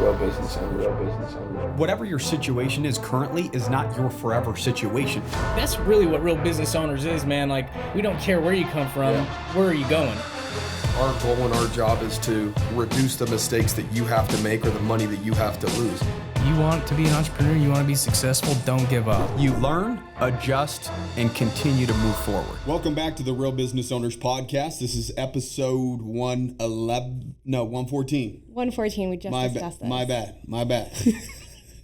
real business owner. Whatever your situation is currently is not your forever situation. That's really what real business owners is, man. Like, we don't care where you come from, where are you going? Our goal and our job is to reduce the mistakes that you have to make or the money that you have to lose. You want to be an entrepreneur, you want to be successful, don't give up. You learn, adjust, and continue to move forward. Welcome back to the Real Business Owners Podcast. This is episode 114. 114, we just discussed this. My bad.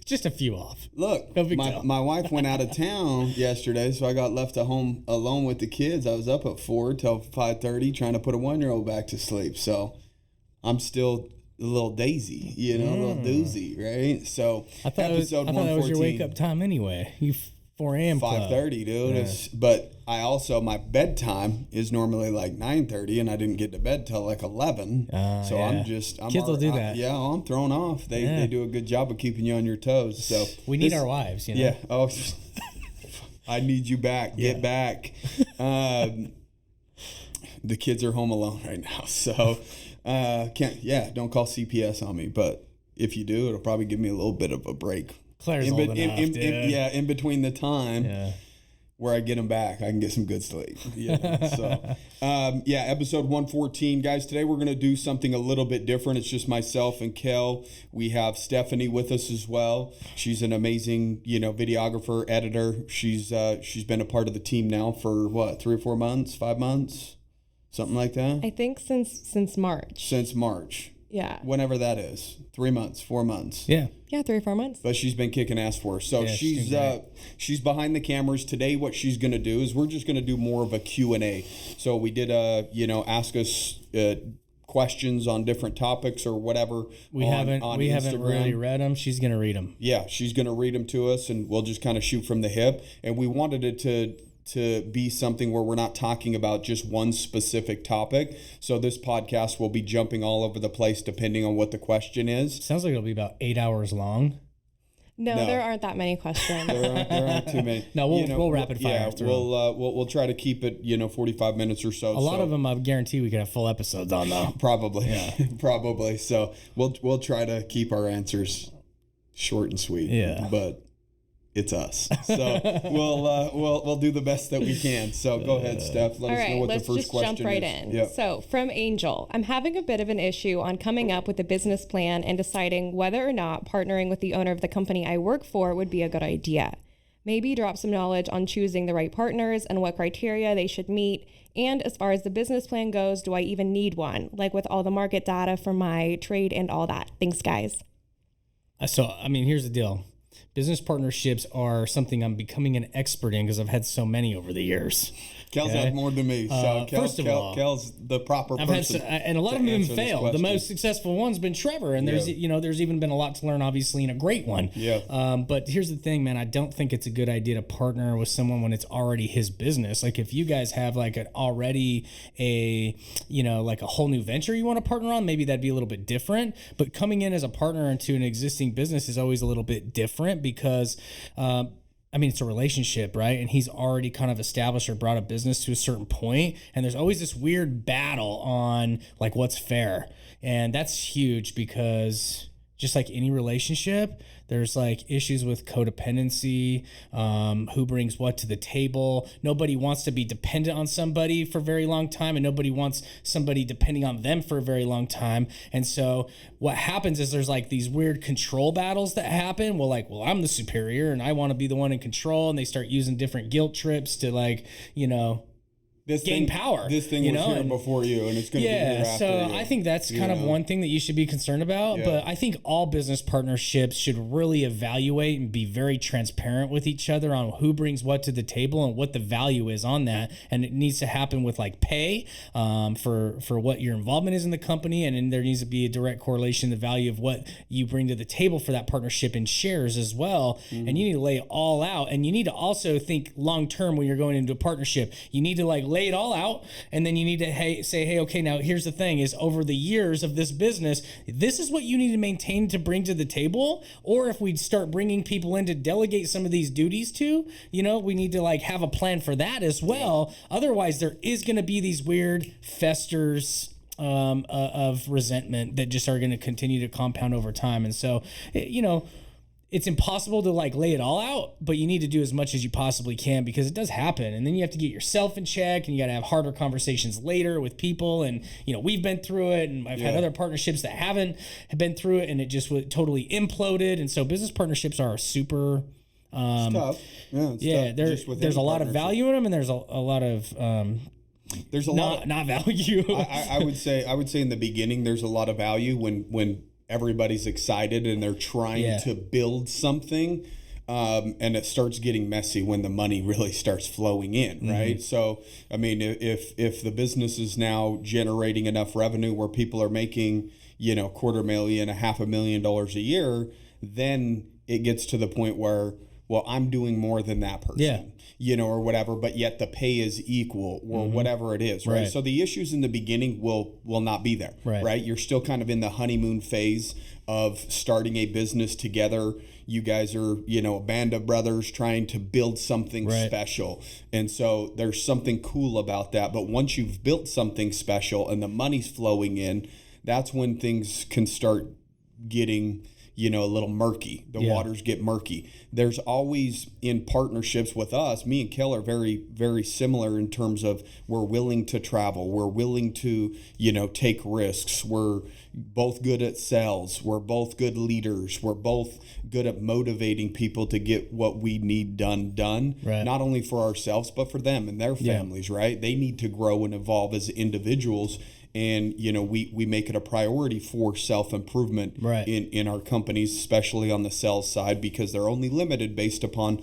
Just a few off. Look, No big deal. my wife went out of town yesterday, so I got left at home alone with the kids. I was up at 4 till 5:30 trying to put a 1-year-old back to sleep. So I'm still a little daisy, a little doozy, right? So I thought that was your wake up time anyway. You 4 a.m. 5:30, dude. Yeah. But I also, my bedtime is normally like 9:30, and I didn't get to bed till like 11. So yeah. Kids will do that. I'm thrown off. They do a good job of keeping you on your toes. So we need our wives, Yeah. Oh, I need you back. Yeah. Get back. The kids are home alone right now, so don't call CPS on me. But if you do, it'll probably give me a little bit of a break. Claire's old enough, dude. In between the time where I get them back, I can get some good sleep. Episode 114, guys. Today we're going to do something a little bit different. It's just myself and Kale. We have Stephanie with us as well. She's an amazing, videographer, editor. She's been a part of the team now for 3 or 4 months, 5 months, something like that. I think since March. Since March. Yeah. Whenever that is. 3 months, 4 months. Yeah. Yeah, 3 or 4 months. But she's been kicking ass for us. So she's behind the cameras. Today what she's going to do is we're just going to do more of a Q&A. So we did ask us questions on different topics or whatever. We haven't really read them. She's going to read them. Yeah, she's going to read them to us, and we'll just kind of shoot from the hip. And we wanted it to be something where we're not talking about just one specific topic. So this podcast will be jumping all over the place depending on what the question is. Sounds like it'll be about 8 hours long. No, there aren't that many questions. There aren't too many. No, we'll rapid fire through. We'll try to keep it 45 minutes or so. A lot of them I guarantee we could have full episodes on though. Probably. Yeah. Probably. So we'll try to keep our answers short and sweet. Yeah. But it's us. So we'll do the best that we can. So go ahead, Steph. Let us know what the first question is. Let's just jump right in. Yep. So from Angel, I'm having a bit of an issue on coming up with a business plan and deciding whether or not partnering with the owner of the company I work for would be a good idea. Maybe drop some knowledge on choosing the right partners and what criteria they should meet. And as far as the business plan goes, do I even need one? Like with all the market data for my trade and all that. Thanks, guys. So, here's the deal. Business partnerships are something I'm becoming an expert in because I've had so many over the years. Kel's had more than me. So Kel's the proper person. And a lot of them have failed. The most successful one's been Trevor, and there's even been a lot to learn, obviously, in a great one. Yeah. But here's the thing, man. I don't think it's a good idea to partner with someone when it's already his business. Like if you guys have like a whole new venture you want to partner on, maybe that'd be a little bit different. But coming in as a partner into an existing business is always a little bit different because it's a relationship, right? And he's already kind of established or brought a business to a certain point, and there's always this weird battle on like what's fair. And that's huge because just like any relationship, there's like issues with codependency, who brings what to the table. Nobody wants to be dependent on somebody for a very long time, and nobody wants somebody depending on them for a very long time. And so what happens is there's like these weird control battles that happen. Well, I'm the superior and I want to be the one in control. And they start using different guilt trips to gain power. This thing was here before you, and it's going to be here after so you. I think that's kind of one thing that you should be concerned about. Yeah. But I think all business partnerships should really evaluate and be very transparent with each other on who brings what to the table and what the value is on that. And it needs to happen with like pay for what your involvement is in the company, and then there needs to be a direct correlation to the value of what you bring to the table for that partnership in shares as well. Mm-hmm. And you need to lay it all out, and you need to also think long term when you're going into a partnership. You need to lay it all out, and then you need to say, okay, now here's the thing is over the years of this business, this is what you need to maintain to bring to the table. Or if we start bringing people in to delegate some of these duties to, we need to have a plan for that as well. Otherwise there is going to be these weird festers of resentment that just are going to continue to compound over time. And so, it's impossible to like lay it all out, but you need to do as much as you possibly can because it does happen. And then you have to get yourself in check, and you got to have harder conversations later with people. And, we've been through it, and I've had other partnerships that haven't been through it, and it just totally imploded. And so business partnerships are super, it's tough. Yeah, it's tough. There's a lot of value in them, and there's a lot of, there's a lot of not value. I would say in the beginning, there's a lot of value when everybody's excited and they're trying to build something, and it starts getting messy when the money really starts flowing in, right? So, I mean, if the business is now generating enough revenue where people are making, $250,000, $500,000 a year, then it gets to the point where, well, I'm doing more than that person, or whatever, but yet the pay is equal or whatever it is, right? So the issues in the beginning will not be there, right? You're still kind of in the honeymoon phase of starting a business together. You guys are, a band of brothers trying to build something special. And so there's something cool about that. But once you've built something special and the money's flowing in, that's when things can start getting a little murky. The waters get murky. There's always, in partnerships with us, me and Kale are very, very similar in terms of we're willing to travel. We're willing to, take risks. We're both good at sales. We're both good leaders. We're both good at motivating people to get what we need done, not only for ourselves, but for them and their families, right? They need to grow and evolve as individuals. And, we make it a priority for self-improvement in our companies, especially on the sales side, because they're only limited based upon,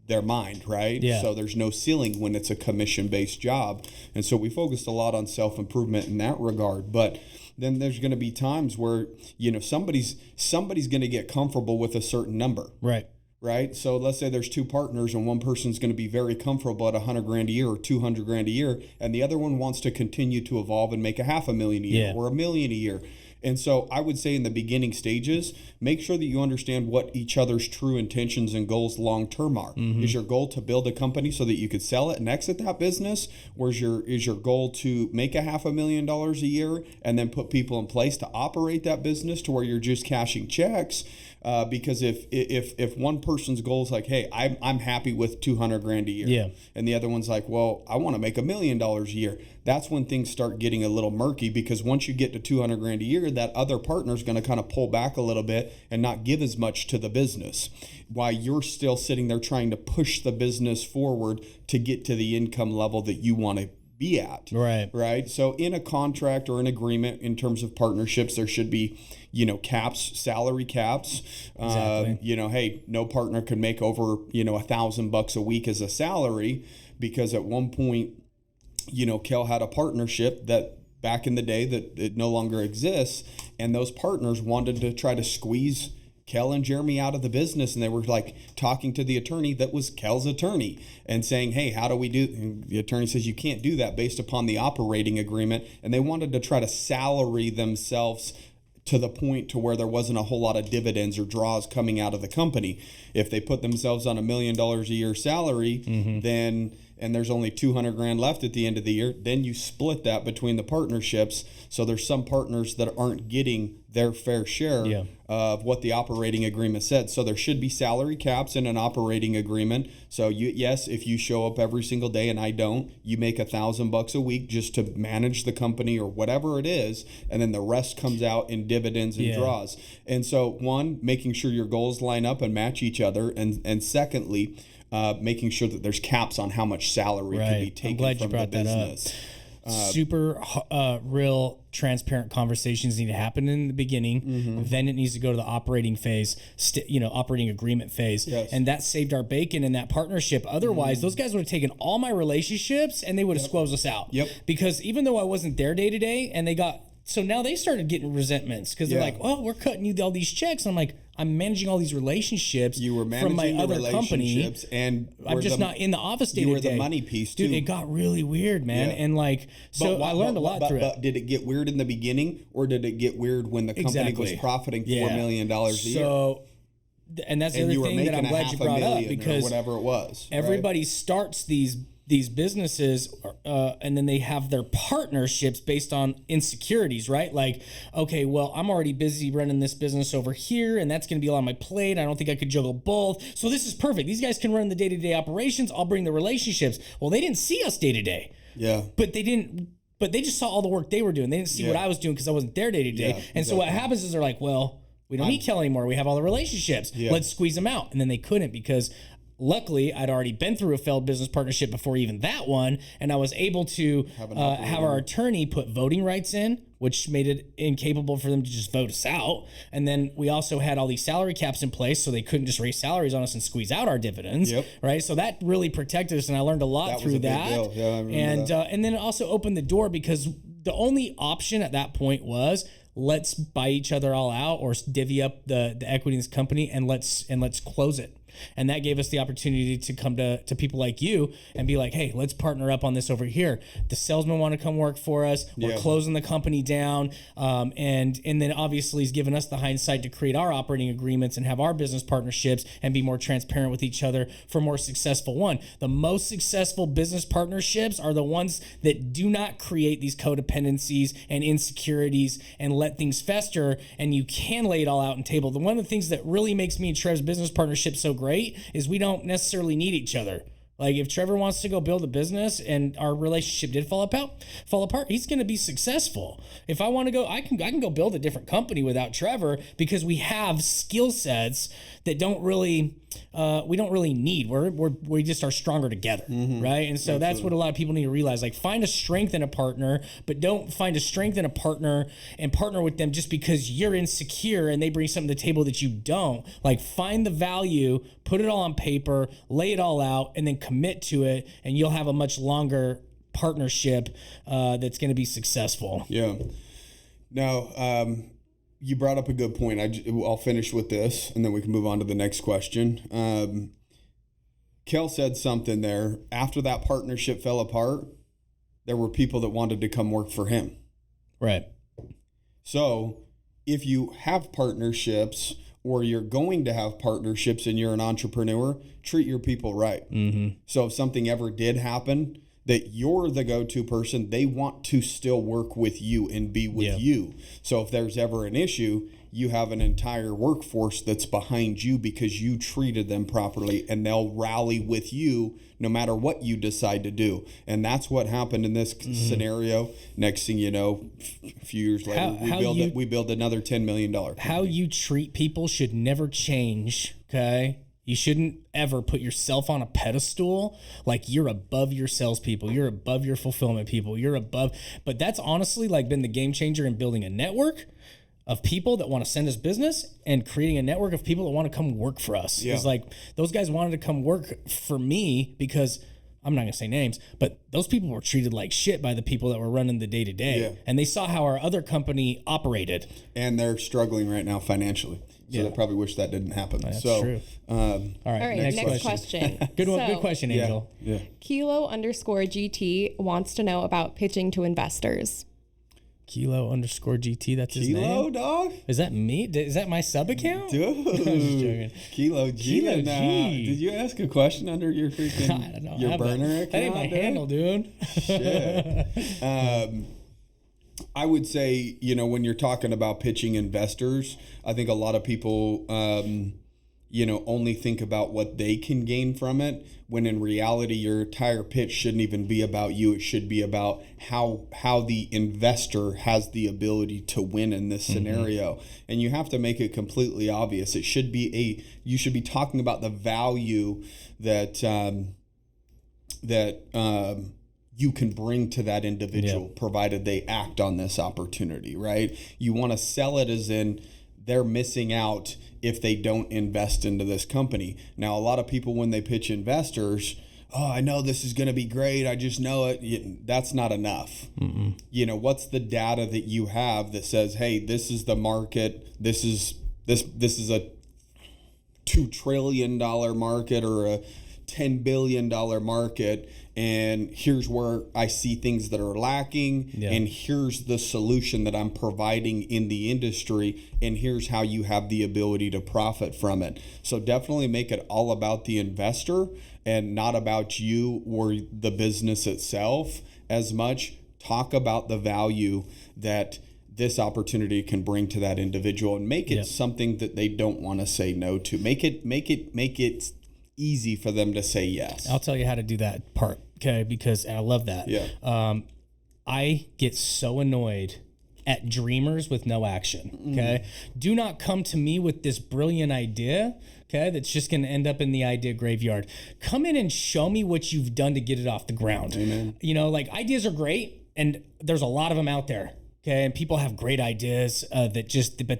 their mind, right? Yeah. So there's no ceiling when it's a commission-based job. And so we focused a lot on self-improvement in that regard. But then there's going to be times where, somebody's going to get comfortable with a certain number. Right. So let's say there's two partners and one person's going to be very comfortable at $100,000 a year or $200,000 a year. And the other one wants to continue to evolve and make $500,000 a year or $1 million a year. And so I would say in the beginning stages, make sure that you understand what each other's true intentions and goals long-term are. Is your goal to build a company so that you could sell it and exit that business? Or is your goal to make $500,000 a year and then put people in place to operate that business to where you're just cashing checks? Because if one person's goal is like, hey, I'm happy with $200,000 a year, and the other one's like, well, I want to make $1 million a year, that's when things start getting a little murky. Because once you get to $200,000 a year, that other partner is going to kind of pull back a little bit and not give as much to the business, while you're still sitting there trying to push the business forward to get to the income level that you want to be at. Right. So in a contract or an agreement in terms of partnerships, there should be, caps, salary caps. Exactly. Hey, no partner could make over, $1,000 a week as a salary, because at one point, Kel had a partnership that back in the day that it no longer exists, and those partners wanted to try to squeeze Kel and Jeremy out of the business, and they were like talking to the attorney that was Kel's attorney and saying, hey, how do we do? And the attorney says you can't do that based upon the operating agreement. And they wanted to try to salary themselves to the point to where there wasn't a whole lot of dividends or draws coming out of the company. If they put themselves on $1 million a year salary, then, and there's only $200,000 left at the end of the year, then you split that between the partnerships. So there's some partners that aren't getting their fair share of what the operating agreement said. So there should be salary caps in an operating agreement. So yes, if you show up every single day and I don't, you make $1,000 a week just to manage the company or whatever it is, and then the rest comes out in dividends and draws. And so one, making sure your goals line up and match each other, and secondly, making sure that there's caps on how much salary can be taken from the business. Super real transparent conversations need to happen in the beginning. Then it needs to go to the operating phase, operating agreement phase. And that saved our bacon in that partnership. Otherwise, those guys would have taken all my relationships and they would have squeezed us out. Because even though I wasn't there day to day, and so now they started getting resentments because they're like, oh, we're cutting you all these checks. And I'm like, I'm managing all these relationships from my other company, and I'm just not in the office day to day. You were the money piece too. Dude, it got really weird, man. And I learned a lot through it. But did it get weird in the beginning, or did it get weird when the company was profiting $4 million a year? And that's the other thing that I'm glad you brought up, because whatever it was, everybody starts these these businesses, and then they have their partnerships based on insecurities, right? Like, okay, well, I'm already busy running this business over here, and that's going to be a lot on my plate. I don't think I could juggle both. So this is perfect. These guys can run the day-to-day operations. I'll bring the relationships. Well, they didn't see us day-to-day. Yeah. But they just saw all the work they were doing. They didn't see what I was doing because I wasn't there day-to-day. Yeah, and so what happens is they're like, well, we don't need Kel anymore. We have all the relationships. Yeah. Let's squeeze them out. And then they couldn't because luckily I'd already been through a failed business partnership before even that one. And I was able to have our attorney put voting rights in, which made it incapable for them to just vote us out. And then we also had all these salary caps in place so they couldn't just raise salaries on us and squeeze out our dividends. Yep. Right. So that really protected us. And I learned a lot through that. Deal. Yeah, I remember that. And then it also opened the door because the only option at that point was let's buy each other all out or divvy up the equity in this company and let's close it. And that gave us the opportunity to come to people like you and be like, hey, let's partner up on this over here. The salesmen want to come work for us. We're closing the company down. And then obviously he's given us the hindsight to create our operating agreements and have our business partnerships and be more transparent with each other for more successful one. The most successful business partnerships are the ones that do not create these codependencies and insecurities and let things fester, and you can lay it all out on table. One of the things that really makes me and Trev's business partnership so great is we don't necessarily need each other. Like if Trevor wants to go build a business and our relationship did fall apart, he's going to be successful. If I want to go, I can go build a different company without Trevor because we have skill sets that we don't really need. We just are stronger together, right? And so that's what a lot of people need to realize. Like find a strength in a partner, but don't find a strength in a partner and partner with them just because you're insecure and they bring something to the table that you don't. Like find the value, put it all on paper, lay it all out, and then commit to it, and you'll have a much longer partnership that's going to be successful. Yeah. Now, you brought up a good point. I'll finish with this, and then we can move on to the next question. Kel said something there. After that partnership fell apart, there were people that wanted to come work for him. Right. So if you have partnerships or you're going to have partnerships and you're an entrepreneur, treat your people right. Mm-hmm. So if something ever did happen, that you're the go-to person, they want to still work with you and be with you. So if there's ever an issue, you have an entire workforce that's behind you because you treated them properly, and they'll rally with you no matter what you decide to do. And that's what happened in this scenario. Next thing you know, a few years later, we build another $10 million company. How you treat people should never change, okay? You shouldn't ever put yourself on a pedestal like you're above your salespeople, you're above your fulfillment people, you're above. But that's honestly like been the game changer in building a network of people that want to send us business and creating a network of people that want to come work for us. It's like those guys wanted to come work for me because I'm not going to say names, but those people were treated like shit by the people that were running the day-to-day. And they saw how our other company operated. And they're struggling right now financially. So they probably wish that didn't happen. That's true. All right, next question. Good one. Good question, Angel. Yeah. Kilo_GT wants to know about pitching to investors. Kilo_GT, that's his name? Kilo, dog? Is that me? Is that my sub account? Dude. Kilo G. Kilo G. Did you ask a question under your freaking I don't know. your burner account? That ain't my handle, dude. Shit. I would say, when you're talking about pitching investors, I think a lot of people, only think about what they can gain from it, when in reality, your entire pitch shouldn't even be about you. It should be about how the investor has the ability to win in this scenario. And you have to make it completely obvious. It should be you should be talking about the value that you can bring to that individual, provided they act on this opportunity, right? You want to sell it as in they're missing out if they don't invest into this company. Now, a lot of people, when they pitch investors, I know this is going to be great, I just know it. That's not enough. What's the data that you have that says, hey, this is the market, this is a $2 trillion market or a $10 billion market, and here's where I see things that are lacking, and here's the solution that I'm providing in the industry, and here's how you have the ability to profit from it. So definitely make it all about the investor and not about you or the business itself as much. Talk about the value that this opportunity can bring to that individual, and make it something that they don't want to say no to. Make it easy for them to say yes. I'll tell you how to do that part, okay? Because I love that. Yeah. I get so annoyed at dreamers with no action, okay? Do not come to me with this brilliant idea, okay, that's just going to end up in the idea graveyard. Come in and show me what you've done to get it off the ground. Amen. You know, like, ideas are great, and there's a lot of them out there. Okay, and people have great ideas but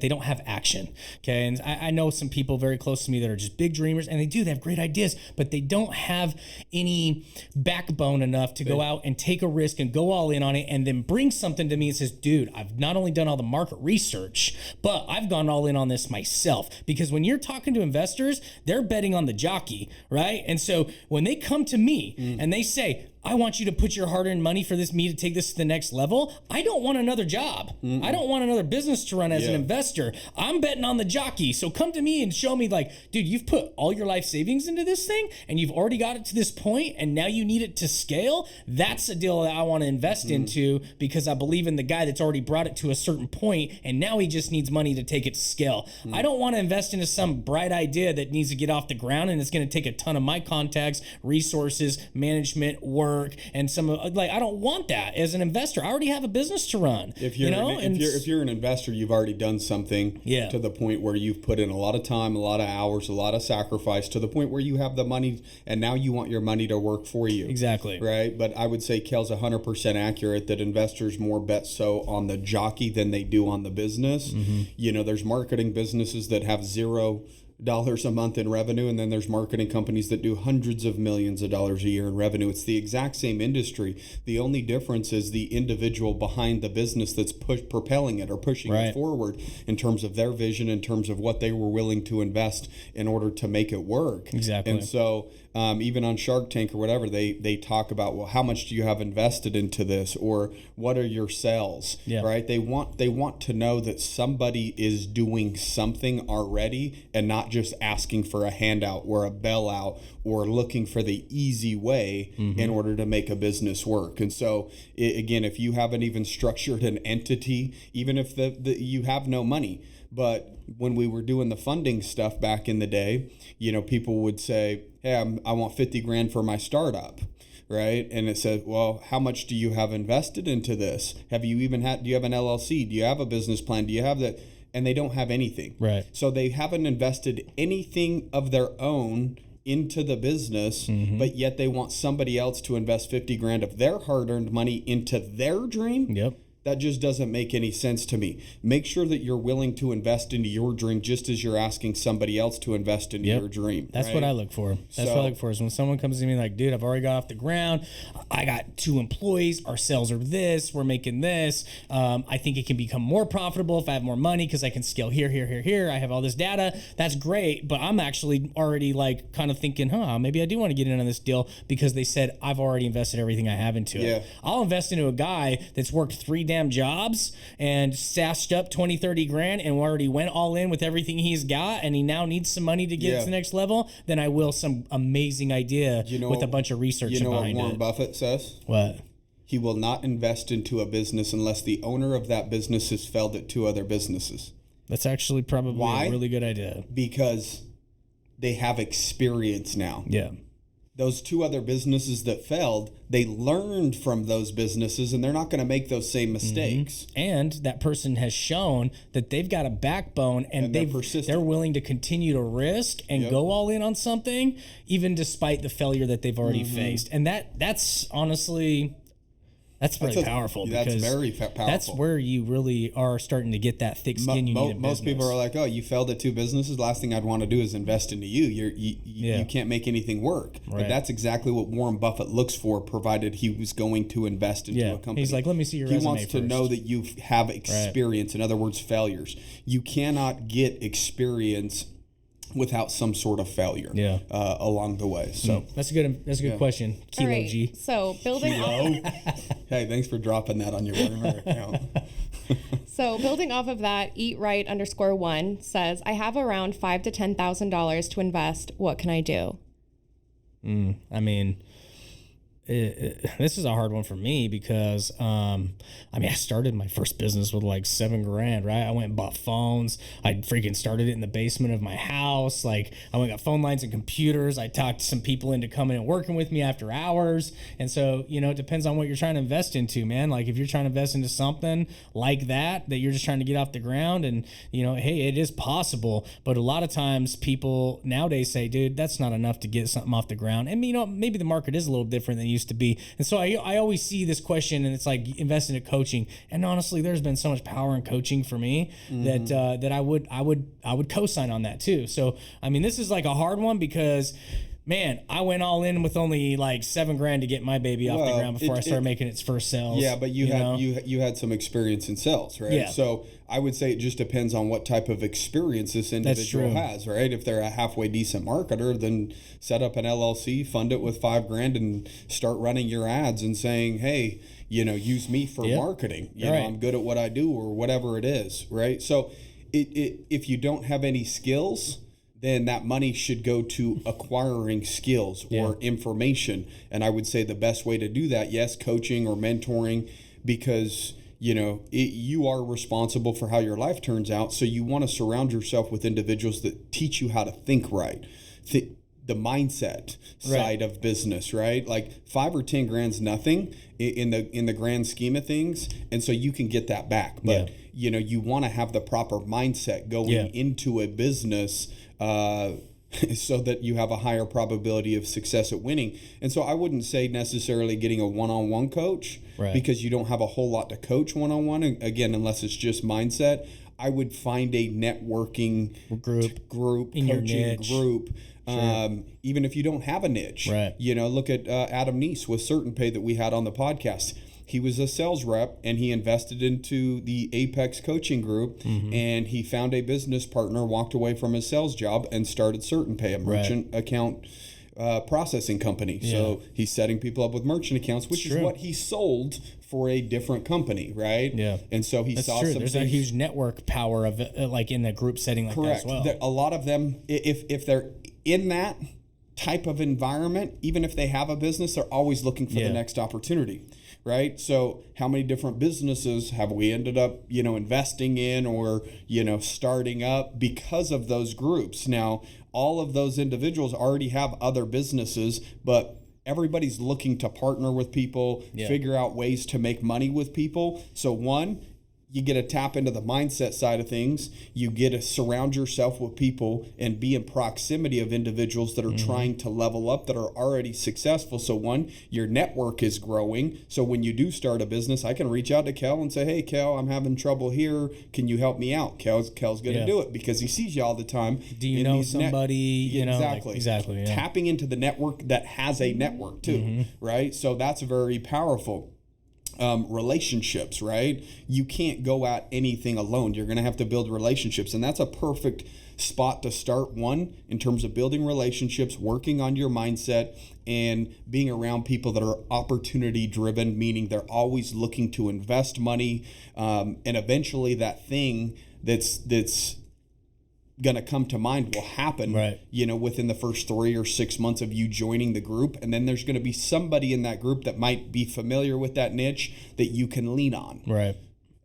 they don't have action. Okay, and I know some people very close to me that are just big dreamers, and they have great ideas, but they don't have any backbone enough to go out and take a risk and go all in on it, and then bring something to me and says, dude, I've not only done all the market research, but I've gone all in on this myself. Because when you're talking to investors, they're betting on the jockey, right? And so when they come to me and they say, I want you to put your hard-earned money for me to take this to the next level, I don't want another job. I don't want another business to run as an investor. I'm betting on the jockey. So come to me and show me, like, dude, you've put all your life savings into this thing, and you've already got it to this point, and now you need it to scale. That's a deal that I want to invest into, because I believe in the guy that's already brought it to a certain point, and now he just needs money to take it to scale. I don't want to invest into some bright idea that needs to get off the ground, and it's going to take a ton of my contacts, resources, management, work, and some I don't want that as an investor. I already have a business to run. If you're an investor, you've already done something to the point where you've put in a lot of time, a lot of hours, a lot of sacrifice, to the point where you have the money, and now you want your money to work for you. Exactly. Right? But I would say Kale's 100% accurate that investors more bet so on the jockey than they do on the business. You know, there's marketing businesses that have $0 a month in revenue, and then there's marketing companies that do hundreds of millions of dollars a year in revenue. It's the exact same industry. The only difference is the individual behind the business that's propelling it or pushing it forward in terms of their vision, in terms of what they were willing to invest in order to make it work. Exactly. And so even on Shark Tank or whatever, they talk about, well, how much do you have invested into this, or what are your sales? Right? They want to know that somebody is doing something already, and not just asking for a handout or a bailout or looking for the easy way in order to make a business work. And so again, if you haven't even structured an entity, even if you have no money, but when we were doing the funding stuff back in the day, you know, people would say, hey, I want 50 grand for my startup. Right. And it said, well, how much do you have invested into this? Do you have an LLC? Do you have a business plan? Do you have that? And they don't have anything. Right. So they haven't invested anything of their own into the business, but yet they want somebody else to invest 50 grand of their hard-earned money into their dream. That just doesn't make any sense to me. Make sure that you're willing to invest into your dream just as you're asking somebody else to invest into your dream. That's what I look for. That's what I look for, is when someone comes to me like, dude, I've already got off the ground. I got 2 employees. Our sales are this. We're making this. I think it can become more profitable if I have more money, because I can scale here. I have all this data. That's great. But I'm actually already like kind of thinking, maybe I do want to get in on this deal, because they said I've already invested everything I have into it. I'll invest into a guy that's worked 3 damn jobs and stashed up 20-30 grand and already went all in with everything he's got, and he now needs some money to get to the next level, than I will some amazing idea with a bunch of research behind it. You know what Warren Buffett says? What? He will not invest into a business unless the owner of that business has failed at 2 other businesses. That's actually probably a really good idea. Because they have experience now. Those 2 other businesses that failed, they learned from those businesses, and they're not going to make those same mistakes. And that person has shown that they've got a backbone, and they're willing to continue to risk and go all in on something, even despite the failure that they've already faced. And that's honestly... That's really powerful. That's very powerful. That's where you really are starting to get that thick skin you need in most people are like, oh, you failed at 2 businesses. Last thing I'd want to do is invest into you. You can't make anything work. But that's exactly what Warren Buffett looks for, provided he was going to invest into a company. He's like, let me see your resume He wants to know that you have experience. In other words, failures. You cannot get experience without some sort of failure along the way. So that's a good question. Kilo All right. G. So building hey, thanks for dropping that on your burner account. So building off of that, eatright_1 says, I have around $5,000 to $10,000 to invest. What can I do? I mean, this is a hard one for me because, I started my first business with like $7,000, right? I went and bought phones. I freaking started it in the basement of my house. Like I went and got phone lines and computers. I talked some people into coming and working with me after hours. And so, it depends on what you're trying to invest into, man. Like if you're trying to invest into something like that you're just trying to get off the ground and, hey, it is possible. But a lot of times people nowadays say, dude, that's not enough to get something off the ground. And, maybe the market is a little different than it used to be. And so I always see this question and it's like invest into coaching. And honestly, there's been so much power in coaching for me that I would co-sign on that too. So, this is like a hard one because man, I went all in with only like $7,000 to get my baby off the ground before I started making its first sales. Yeah, but you had some experience in sales, right? Yeah. So I would say it just depends on what type of experience this individual has, right? If they're a halfway decent marketer, then set up an LLC, fund it with $5,000 and start running your ads and saying, hey, use me for marketing. You know, I'm good at what I do or whatever it is, right? So if you don't have any skills, then that money should go to acquiring skills or information. And I would say the best way to do that, yes, coaching or mentoring, because you are responsible for how your life turns out. So you want to surround yourself with individuals that teach you how to think right. The mindset side of business, right? Like 5 or 10 grand's nothing in the grand scheme of things. And so you can get that back. But you want to have the proper mindset going into a business so that you have a higher probability of success at winning. And so I wouldn't say necessarily getting a one-on-one coach because you don't have a whole lot to coach one-on-one, again, unless it's just mindset. I would find a networking group in your coaching niche. group. Even if you don't have a niche, look at Adam Neese with Certain Pay that we had on the podcast. He was a sales rep and he invested into the Apex coaching group and he found a business partner, walked away from his sales job and started Certain Pay, a merchant account processing company. So he's setting people up with merchant accounts, which is what he sold for a different company, right? Yeah. And so he saw some There's a huge network power of it, like in the group setting like that as well. A lot of them, if they're in that type of environment, even if they have a business, they're always looking for the next opportunity, right? So how many different businesses have we ended up, investing in or, starting up because of those groups? Now, all of those individuals already have other businesses, but everybody's looking to partner with people, figure out ways to make money with people. So one, you get to tap into the mindset side of things. You get to surround yourself with people and be in proximity of individuals that are trying to level up, that are already successful. So one, your network is growing. So when you do start a business, I can reach out to Kel and say, hey, Kel, I'm having trouble here. Can you help me out? Kel's going to do it because he sees you all the time. Do you know somebody? Exactly. Yeah. Tapping into the network that has a network too, right? So that's very powerful. Relationships, right? You can't go at anything alone. You're going to have to build relationships. And that's a perfect spot to start. One, in terms of building relationships, working on your mindset, and being around people that are opportunity driven, meaning they're always looking to invest money. And eventually that thing that's going to come to mind will happen, within the first 3 or 6 months of you joining the group. And then there's going to be somebody in that group that might be familiar with that niche that you can lean on. Right.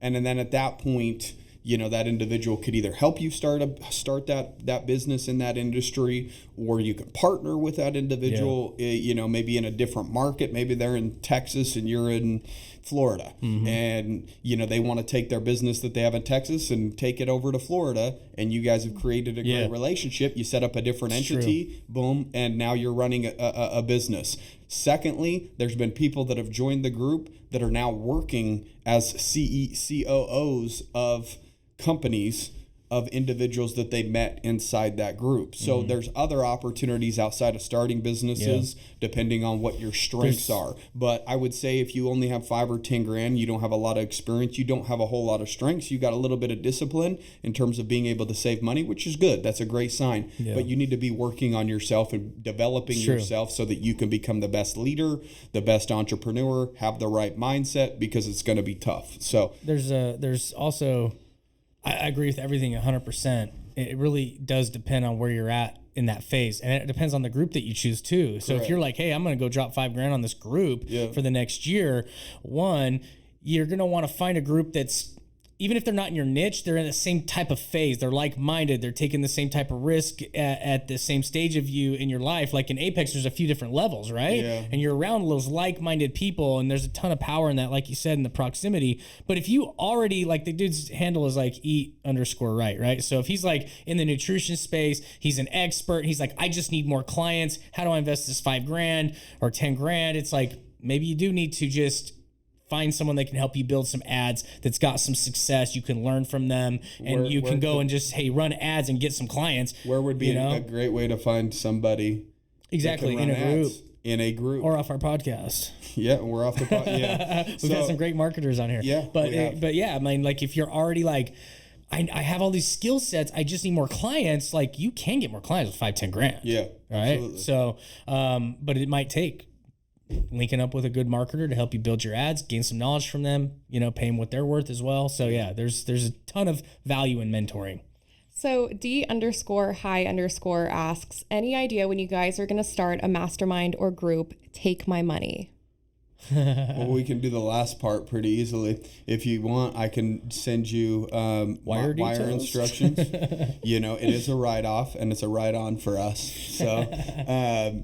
And then at that point, that individual could either help you start that business in that industry, or you can partner with that individual, maybe in a different market. Maybe they're in Texas and you're in Florida, and they want to take their business that they have in Texas and take it over to Florida, and you guys have created a great relationship. You set up a different entity, boom, and now you're running a business. Secondly, there's been people that have joined the group that are now working as COOs of companies of individuals that they met inside that group. So there's other opportunities outside of starting businesses, depending on what your strengths are. But I would say if you only have 5 or 10 grand, you don't have a lot of experience, you don't have a whole lot of strengths, you got a little bit of discipline in terms of being able to save money, which is good. That's a great sign. But you need to be working on yourself and developing yourself so that you can become the best leader, the best entrepreneur, have the right mindset, because it's going to be tough. So there's also, I agree with everything 100%. It really does depend on where you're at in that phase. And it depends on the group that you choose too. So if you're like, hey, I'm going to go drop $5,000 on this group for the next year, one, you're going to want to find a group that's, even if they're not in your niche, they're in the same type of phase. They're like-minded. They're taking the same type of risk at the same stage of you in your life. Like in Apex, there's a few different levels, right? Yeah. And you're around those like-minded people, and there's a ton of power in that, like you said, in the proximity. But if you already, like the dude's handle is like eat_right, right? So if he's like in the nutrition space, he's an expert. He's like, I just need more clients. How do I invest this $5,000 or $10,000? It's like, maybe you do need to just find someone that can help you build some ads that's got some success. You can learn from them, and you can go and just, hey, run ads and get some clients. Where would be a great way to find somebody exactly in a group. In a group. Or off our podcast. Yeah, we're off the podcast. Yeah. We've got some great marketers on here. Yeah. But yeah, I mean, like if you're already like, I have all these skill sets, I just need more clients, like you can get more clients with $5,000-$10,000. Yeah. Right. Absolutely. So, but it might take linking up with a good marketer to help you build your ads, gain some knowledge from them, pay them what they're worth as well. So yeah, there's a ton of value in mentoring. So D_high_ asks, any idea when you guys are going to start a mastermind or group? Take my money. Well, we can do the last part pretty easily. If you want, I can send you wire instructions. It is a write-off and it's a write-on for us. So,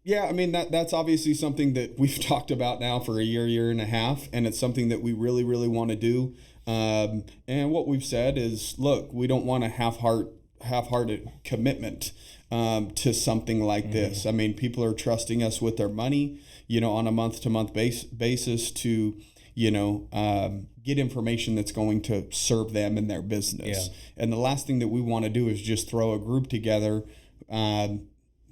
yeah, I mean, that's obviously something that we've talked about now for a year and a half, and it's something that we really, really want to do. And what we've said is, look, we don't want a half-hearted commitment to something like this. I mean, people are trusting us with their money, on a month-to-month basis to, get information that's going to serve them in their business. Yeah. And the last thing that we want to do is just throw a group together,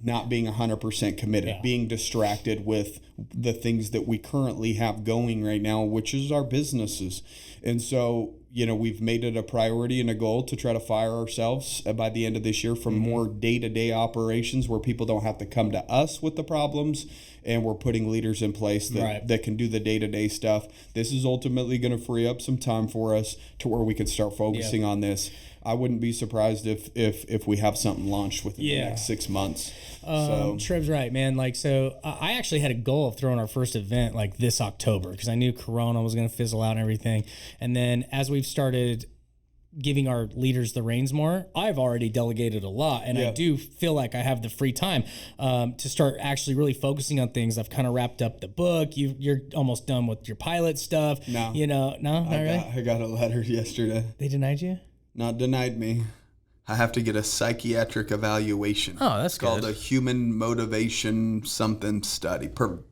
not being 100% committed, being distracted with the things that we currently have going right now, which is our businesses. And so, we've made it a priority and a goal to try to fire ourselves by the end of this year from more day-to-day operations where people don't have to come to us with the problems, and we're putting leaders in place that can do the day-to-day stuff. This is ultimately going to free up some time for us to where we can start focusing on this. I wouldn't be surprised if we have something launched within the next 6 months. Trev's right, man. Like, so I actually had a goal of throwing our first event like this October because I knew Corona was going to fizzle out and everything. And then as we've started giving our leaders the reins more, I've already delegated a lot, and I do feel like I have the free time to start actually really focusing on things. I've kind of wrapped up the book. You're almost done with your pilot stuff. No, I got a letter yesterday. They denied you? Not denied me. I have to get a psychiatric evaluation. Oh, that's called a human motivation something study. Prevention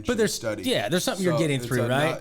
but there's study. Yeah, there's something you're getting through, right?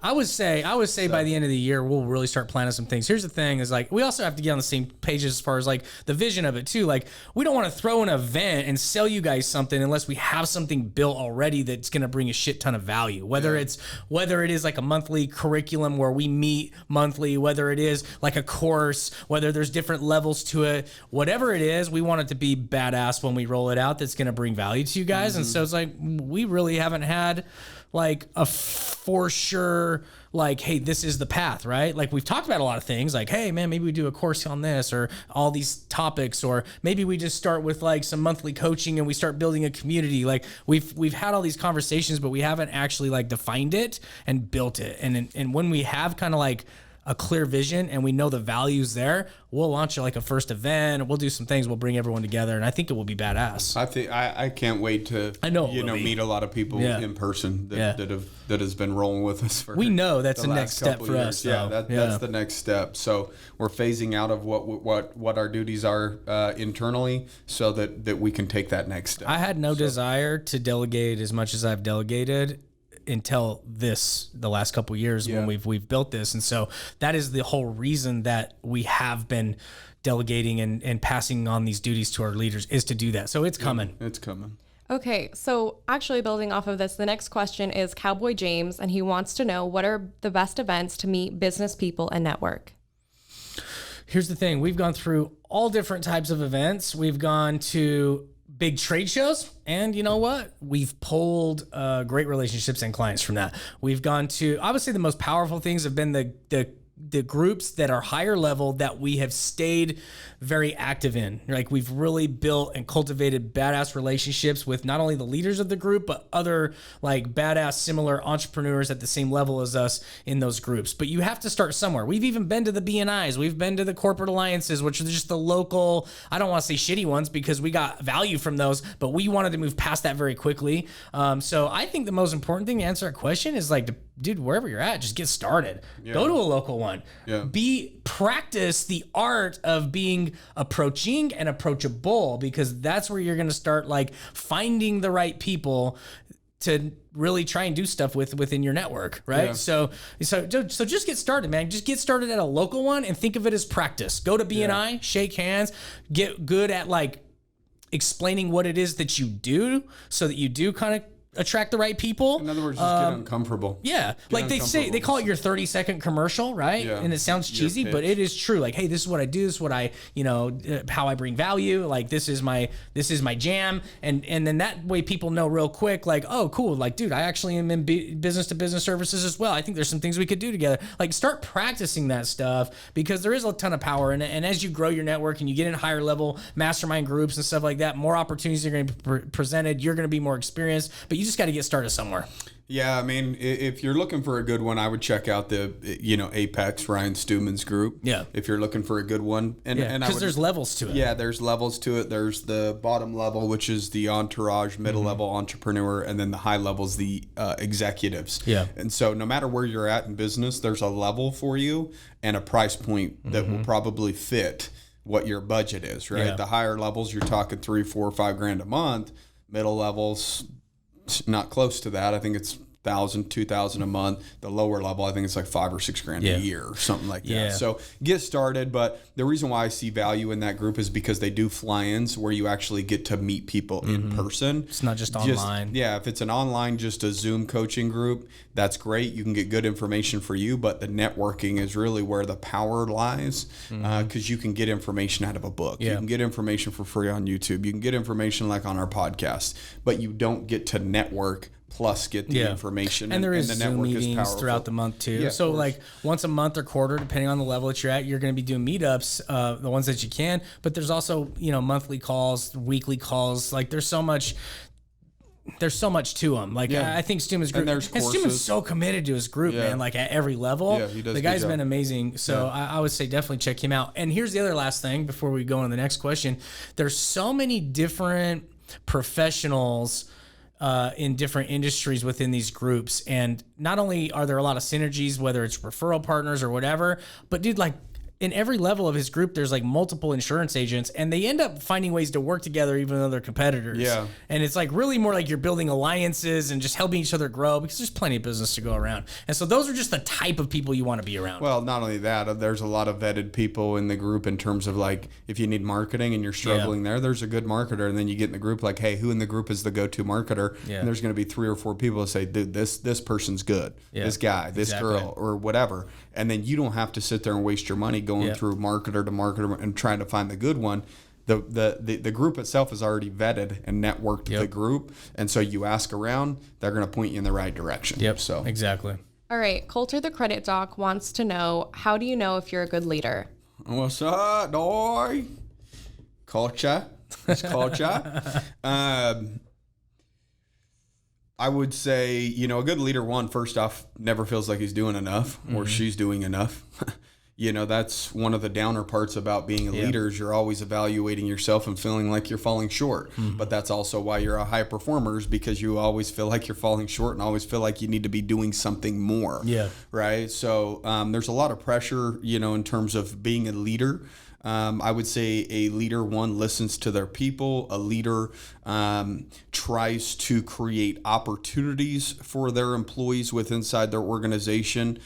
I would say by the end of the year we'll really start planning some things. Here's the thing: is like we also have to get on the same page as far as like the vision of it too. Like we don't want to throw an event and sell you guys something unless we have something built already that's going to bring a shit ton of value. Whether it is like a monthly curriculum where we meet monthly, whether it is like a course, whether there's different levels to it, whatever it is, we want it to be badass when we roll it out. That's going to bring value to you guys, and so it's like. We really haven't had like a for sure, like, hey, this is the path, right? Like we've talked about a lot of things like, hey man, maybe we do a course on this or all these topics, or maybe we just start with like some monthly coaching and we start building a community. Like we've had all these conversations, but we haven't actually like defined it and built it. And when we have kind of like a clear vision and we know the values there, we'll launch like a first event. We'll do some things. We'll bring everyone together, and I think it will be badass. I think I can't wait to meet a lot of people in person that has been rolling with us for. We know that's the next step for us. That's the next step. So we're phasing out of what our duties are internally, so that we can take that next step. I had no desire to delegate as much as I've delegated. until the last couple of years when we've built this. And so that is the whole reason that we have been delegating and passing on these duties to our leaders, is to do that. So it's coming. It's coming. Okay, so actually building off of this, the next question is Cowboy James, and he wants to know, what are the best events to meet business people and network? Here's the thing. We've gone through all different types of events. We've gone to big trade shows, and you know what? We've pulled great relationships and clients from that. We've gone to, obviously the most powerful things have been the groups that are higher level that we have stayed very active in. Like, we've really built and cultivated badass relationships with not only the leaders of the group, but other like badass similar entrepreneurs at the same level as us in those groups. But you have to start somewhere. We've even been to the BNIs. We've been to the corporate alliances, which are just the local, I don't want to say shitty ones because we got value from those, but we wanted to move past that very quickly. So I think the most important thing to answer that question is like, dude, wherever you're at, just get started. Go to a local one. Practice the art of being approaching and approachable, because that's where you're going to start like finding the right people to really try and do stuff within your network, right? So just get started, man. Just get started at a local one and think of it as practice. Go to BNI, shake hands, get good at like explaining what it is that you do, so that you do kind of attract the right people. In other words, just get uncomfortable. Yeah. Like they say, they call it your 30-second commercial, right? Yeah. And it sounds cheesy, but it is true. Like, hey, this is what I do. This is what I, how I bring value. Like, this is my jam. And then that way people know real quick, like, oh, cool. Like, dude, I actually am in business to business services as well. I think there's some things we could do together. Like, start practicing that stuff, because there is a ton of power in it. And as you grow your network and you get in higher level mastermind groups and stuff like that, more opportunities are going to be presented. You're going to be more experienced, but you just got to get started somewhere. Yeah, I mean, if you're looking for a good one, I would check out the, Apex, Ryan Stewman's group. Yeah. If you're looking for a good one. And because there's levels to it. Yeah, there's levels to it. There's the bottom level, which is the entourage, middle level entrepreneur, and then the high levels, the executives. Yeah. And so no matter where you're at in business, there's a level for you and a price point that will probably fit what your budget is, right? Yeah. The higher levels, you're talking $3,000, $4,000, $5,000 a month. Middle levels, not close to that. I think it's $1,000, $2,000 a month. The lower level, I think it's like $5,000 or $6,000 a year or something like that. So get started. But the reason why I see value in that group is because they do fly-ins where you actually get to meet people in person. It's not just online. If it's an online, just a Zoom coaching group, that's great. You can get good information for you, but the networking is really where the power lies, because you can get information out of a book. You can get information for free on YouTube. You can get information like on our podcast, but you don't get to network plus get the information. And there is Zoom meetings throughout the month too. Yeah, so like once a month or quarter, depending on the level that you're at, you're going to be doing meetups, the ones that you can. But there's also, monthly calls, weekly calls. Like there's so much to them. Like I think Stewman's group, and Stewman's so committed to his group, man. Like at every level, he does. The guy's been amazing. So I would say definitely check him out. And here's the other last thing before we go on to the next question. There's so many different professionals in different industries within these groups, and not only are there a lot of synergies, whether it's referral partners or whatever, but dude, like in every level of his group, there's like multiple insurance agents, and they end up finding ways to work together even though they're competitors. Yeah. And it's like really more like you're building alliances and just helping each other grow, because there's plenty of business to go around. And so those are just the type of people you want to be around. Well, not only that, there's a lot of vetted people in the group in terms of like, if you need marketing and you're struggling there's a good marketer. And then you get in the group like, hey, who in the group is the go-to marketer? Yeah. And there's going to be 3 or 4 people that say, dude, this person's good. Yeah. This guy, this girl, or whatever. And then you don't have to sit there and waste your money going through marketer to marketer and trying to find the good one. The group itself is already vetted and networked the group. And so you ask around, they're going to point you in the right direction. Yep. So exactly. All right. Coulter the Credit Doc wants to know, how do you know if you're a good leader? What's up, boy? Culture. It's culture. I would say, a good leader, first off, never feels like he's doing enough or she's doing enough. That's one of the downer parts about being a leader is you're always evaluating yourself and feeling like you're falling short. But that's also why you're a high performer, is because you always feel like you're falling short and always feel like you need to be doing something more. Yeah. Right. So there's a lot of pressure, in terms of being a leader. I would say a leader, one, listens to their people. A leader tries to create opportunities for their employees inside their organization.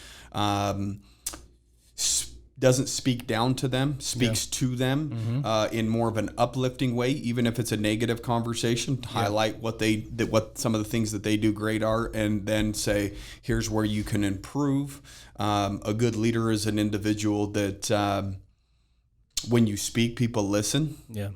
Doesn't speak down to them, speaks to them in more of an uplifting way, even if it's a negative conversation, to highlight what some of the things that they do great are, and then say, here's where you can improve. A good leader is an individual that when you speak, people listen. Yeah.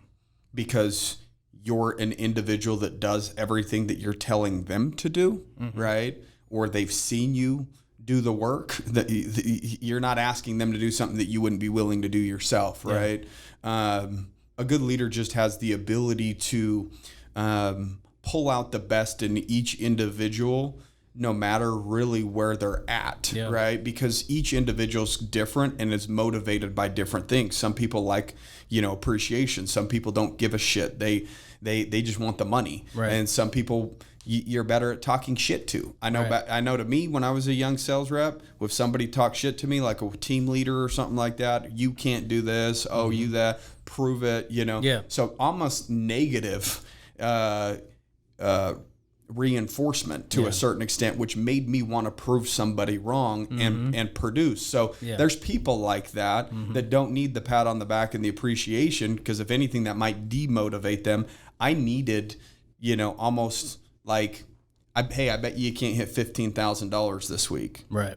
Because you're an individual that does everything that you're telling them to do, right? Or they've seen you do the work that you're not asking them to do something that you wouldn't be willing to do yourself, right? A good leader just has the ability to pull out the best in each individual, no matter really where they're at, right? Because each individual's different and is motivated by different things. Some people like, appreciation. Some people don't give a shit. They just want the money. Right. And some people you're better at talking shit to. I know to me, when I was a young sales rep, if somebody talked shit to me, like a team leader or something like that, you can't do this. Oh, you that, prove it, Yeah. So almost negative reinforcement to a certain extent, which made me want to prove somebody wrong and produce. So there's people like that that don't need the pat on the back and the appreciation, because if anything, that might demotivate them. I needed, almost like, hey, I bet you can't hit $15,000 this week. Right.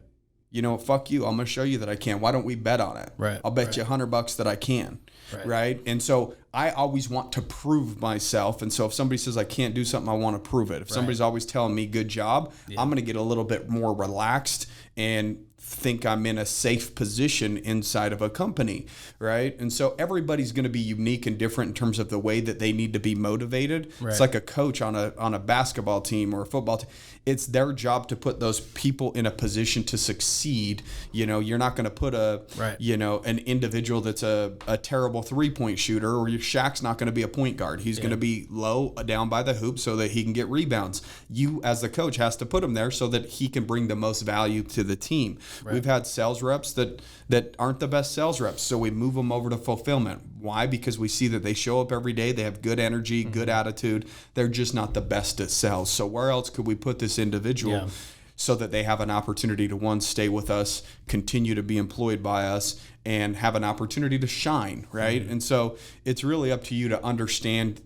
Fuck you. I'm going to show you that I can. Why don't we bet on it? Right. I'll bet you $100 that I can. Right. And so I always want to prove myself. And so if somebody says I can't do something, I want to prove it. If somebody's always telling me good job, I'm going to get a little bit more relaxed and think I'm in a safe position inside of a company, right? And so everybody's going to be unique and different in terms of the way that they need to be motivated. Right. It's like a coach on a basketball team or a football team. It's their job to put those people in a position to succeed. You're not going to put an individual that's a terrible 3-point shooter, or your Shaq's not going to be a point guard. He's going to be low down by the hoop so that he can get rebounds. You as the coach has to put him there so that he can bring the most value to the team. Right. We've had sales reps that aren't the best sales reps, so we move them over to fulfillment. Why? Because we see that they show up every day, they have good energy, good attitude. They're just not the best at sales. So where else could we put this individual so that they have an opportunity to, one, stay with us, continue to be employed by us, and have an opportunity to shine, right? And so it's really up to you to understand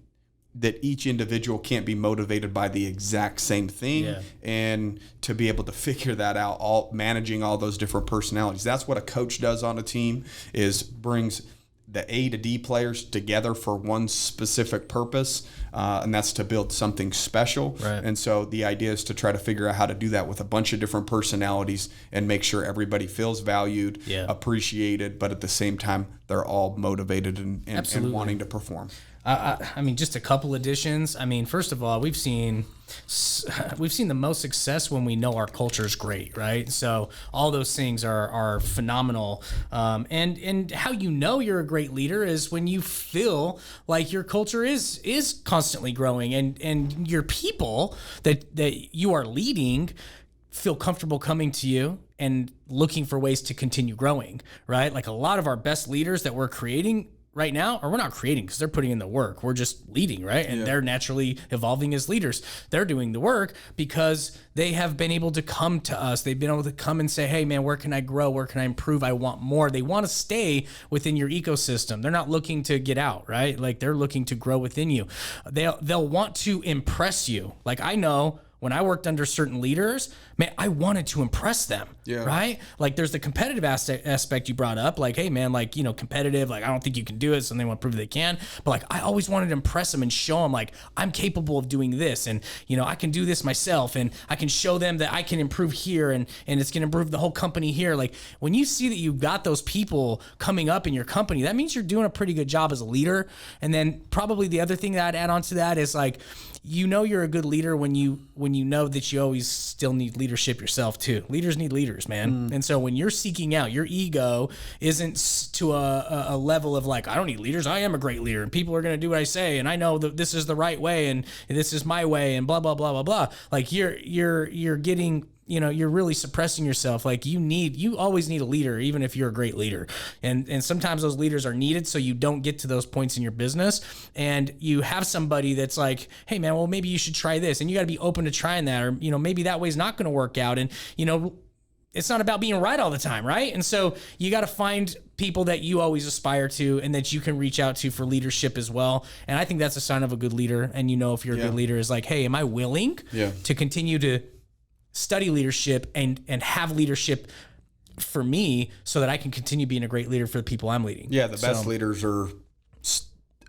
that each individual can't be motivated by the exact same thing, and to be able to figure that out, managing all those different personalities. That's what a coach does on a team, is brings the A to D players together for one specific purpose, and that's to build something special. Right. And so the idea is to try to figure out how to do that with a bunch of different personalities and make sure everybody feels valued, appreciated, but at the same time, they're all motivated and wanting to perform. I mean, just a couple additions. I mean, first of all, we've seen the most success when we know our culture is great, right? So all those things are phenomenal. And how you're a great leader is when you feel like your culture is constantly growing, and your people that you are leading feel comfortable coming to you and looking for ways to continue growing, right? Like a lot of our best leaders that we're creating right now, or we're not creating because they're putting in the work. We're just leading, right? And they're naturally evolving as leaders. They're doing the work because they have been able to come to us. They've been able to come and say, hey man, where can I grow? Where can I improve? I want more. They want to stay within your ecosystem. They're not looking to get out, right? Like they're looking to grow within you. They'll want to impress you. Like I know when I worked under certain leaders, man, I wanted to impress them, right? Like there's the competitive aspect you brought up, like, hey man, like, competitive, like I don't think you can do it, so they want to prove they can. But like I always wanted to impress them and show them like I'm capable of doing this, and I can do this myself, and I can show them that I can improve here, and it's going to improve the whole company here. Like when you see that you've got those people coming up in your company, that means you're doing a pretty good job as a leader. And then probably the other thing that I'd add on to that is like, you're a good leader when you know that you always still need leadership yourself too. Leaders need leaders, man. And so when you're seeking out, your ego isn't to a level of like, I don't need leaders. I am a great leader, and people are going to do what I say, and I know that this is the right way, and this is my way, and blah blah blah blah blah. Like you're getting you're really suppressing yourself. Like you always need a leader, even if you're a great leader. And sometimes those leaders are needed so you don't get to those points in your business. And you have somebody that's like, hey man, well, maybe you should try this. And you got to be open to trying that. Or, maybe that way's not going to work out. And, it's not about being right all the time, right? And so you got to find people that you always aspire to and that you can reach out to for leadership as well. And I think that's a sign of a good leader. And if you're a good leader, is like, hey, am I willing to continue to study leadership and have leadership for me so that I can continue being a great leader for the people I'm leading? Yeah, the best leaders are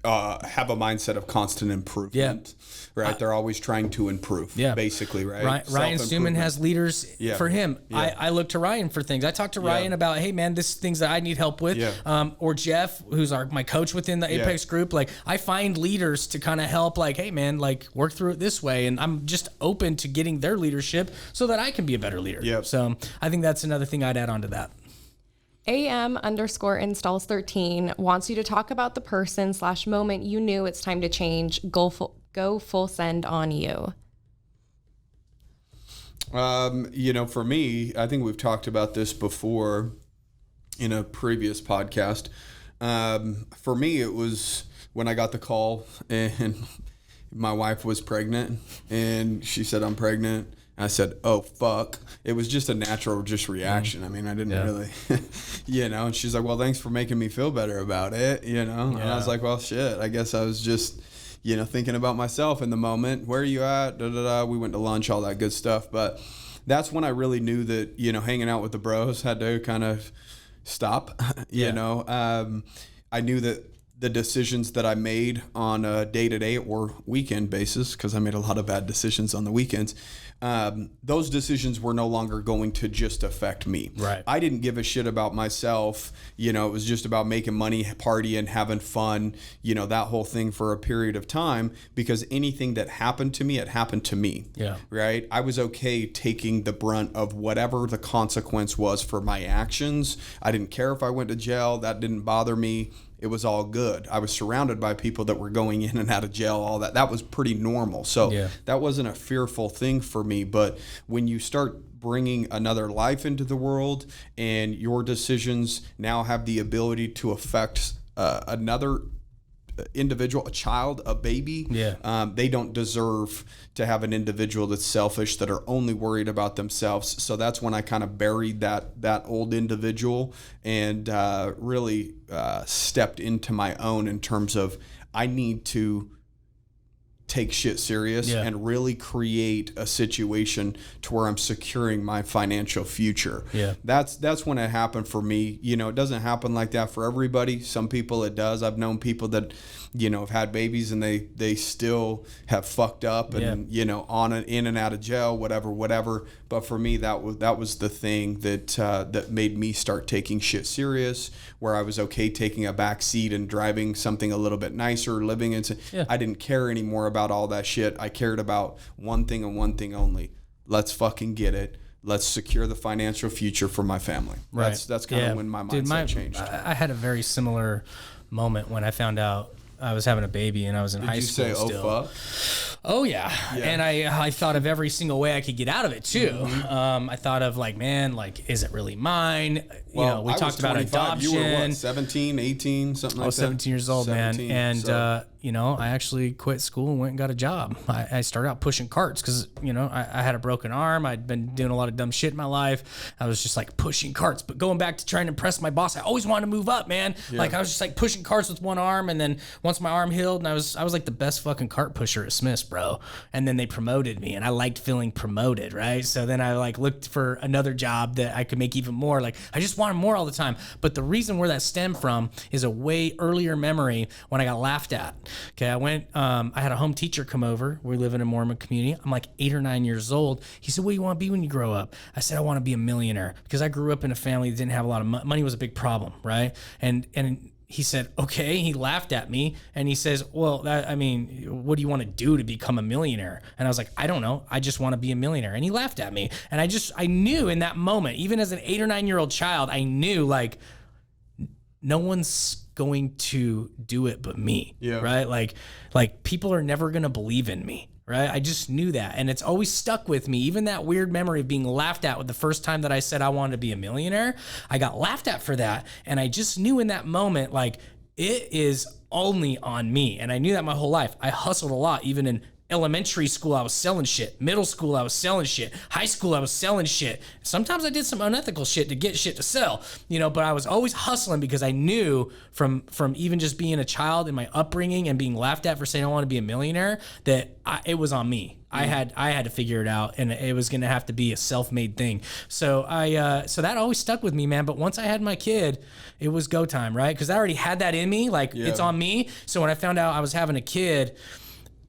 have a mindset of constant improvement, right? They're always trying to improve, basically, right? Ryan Stewman has leaders for him. I look to Ryan for things. I talk to Ryan about, hey man, this is things that I need help with. Or Jeff, who's my coach within the Apex group. Like I find leaders to kind of help, like, hey man, like work through it this way. And I'm just open to getting their leadership so that I can be a better leader. So I think that's another thing I'd add on to that. AM_installs13 wants you to talk about the person/moment you knew it's time to change. Go full send on you. For me, I think we've talked about this before in a previous podcast. For me, it was when I got the call and my wife was pregnant and she said, I'm pregnant. I said, oh, fuck. It was just a natural reaction. I mean, I didn't really, and she's like, well, thanks for making me feel better about it, And I was like, well, shit, I guess I was just, thinking about myself in the moment. Where are you at? We went to lunch, all that good stuff. But that's when I really knew that, hanging out with the bros had to kind of stop, I knew that the decisions that I made on a day-to-day or weekend basis, because I made a lot of bad decisions on the weekends, those decisions were no longer going to just affect me. Right. I didn't give a shit about myself. It was just about making money, partying, having fun, that whole thing for a period of time, because anything that happened to me, it happened to me. Yeah. Right. I was okay taking the brunt of whatever the consequence was for my actions. I didn't care if I went to jail. That didn't bother me. It was all good. I was surrounded by people that were going in and out of jail, all that. That was pretty normal. So that wasn't a fearful thing for me. But when you start bringing another life into the world and your decisions now have the ability to affect another individual, a child, a baby, they don't deserve to have an individual that's selfish, that are only worried about themselves. So that's when I kind of buried that old individual and really stepped into my own in terms of I need to take shit serious and really create a situation to where I'm securing my financial future. That's when it happened for me. It doesn't happen like that for everybody. Some people it does. I've known people that have had babies and they still have fucked up and on and in and out of jail, whatever. But for me, that was the thing that made me start taking shit serious, where I was okay taking a back seat and driving something a little bit nicer, living in. I didn't care anymore about all that shit. I cared about one thing and one thing only. Let's fucking get it. Let's secure the financial future for my family. Right. That's kind of when my mindset changed. I had a very similar moment when I found out I was having a baby and I was in high school still. Did you say, oh, fuck? Oh, yeah. And I thought of every single way I could get out of it, too. I thought of, like, man, like, is it really mine? Well, we talked about adoption. You were what, 17, 18, something like that? I was 17 years old, 17, man. And, I actually quit school and went and got a job. I started out pushing carts because, I had a broken arm. I'd been doing a lot of dumb shit in my life. I was just, like, pushing carts. But going back to trying to impress my boss, I always wanted to move up, man. Yeah. Like, I was just, like, pushing carts with one arm. And then once my arm healed, and I was like, the best fucking cart pusher at Smith's, bro. And then they promoted me, and I liked feeling promoted, right? So then I, like, looked for another job that I could make even more. Like, I just wanted more all the time. But the reason where that stemmed from is a way earlier memory when I got laughed at. Okay, I went, I had a home teacher come over. We live in a Mormon community. I'm like 8 or 9 years old. He said, what do you want to be when you grow up? I said, I want to be a millionaire, because I grew up in a family that didn't have a lot of money. Money was a big problem, right? And he said, okay. He laughed at me and he says, well, what do you want to do to become a millionaire? And I was like, I don't know. I just want to be a millionaire. And he laughed at me. And I knew in that moment, even as an 8 or 9 year old child, I knew, like, no one's going to do it but me? Yeah. Right? Like people are never going to believe in me. Right. I just knew that. And it's always stuck with me. Even that weird memory of being laughed at with the first time that I said I wanted to be a millionaire, I got laughed at for that. And I just knew in that moment, like, it is only on me. And I knew that my whole life. I hustled a lot, even in elementary school, I was selling shit. Middle school, I was selling shit. High school, I was selling shit. Sometimes I did some unethical shit to get shit to sell, but I was always hustling because I knew from even just being a child in my upbringing and being laughed at for saying I want to be a millionaire, that it was on me. I had to figure it out, and it was going to have to be a self-made thing. So so that always stuck with me, man. But once I had my kid, it was go time, right? Because I already had that in me, like it's on me. So when I found out I was having a kid,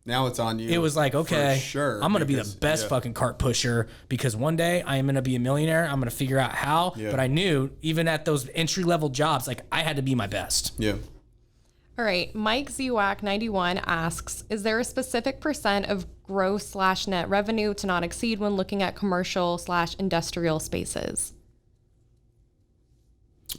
now it's on you. It was like, okay, sure, I'm going to be the best fucking cart pusher because one day I am going to be a millionaire. I'm going to figure out how. Yeah. But I knew even at those entry level jobs, like I had to be my best. Yeah. All right. Mike Zwak91 asks, is there a specific percent of gross/net revenue to not exceed when looking at commercial/industrial spaces?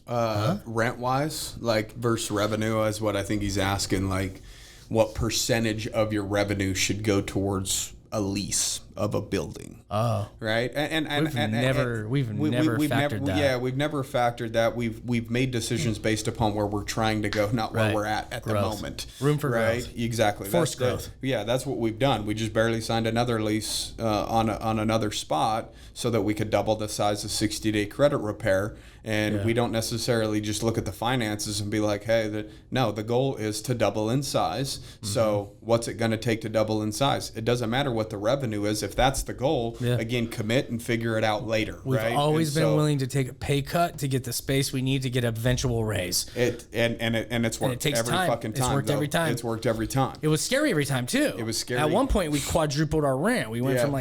Rent wise, like versus revenue is what I think he's asking. Like, what percentage of your revenue should go towards a lease of a building? Oh, right. And we've never factored that. Yeah, we've never factored that. We've made decisions based upon where we're trying to go, not where we're at the moment. Room for growth. Exactly. Forced growth. That's what we've done. We just barely signed another lease on another spot so that we could double the size of 60-day credit repair. And we don't necessarily just look at the finances and be like, hey, the goal is to double in size. Mm-hmm. So what's it going to take to double in size? It doesn't matter what the revenue is. If that's the goal, again, commit and figure it out later. We've always been willing to take a pay cut to get the space we need to get an eventual raise. It's worked it takes every time. Fucking time. It's worked every time. It's worked every time. It was scary every time too. It was scary. At one point, we quadrupled our rent. We went from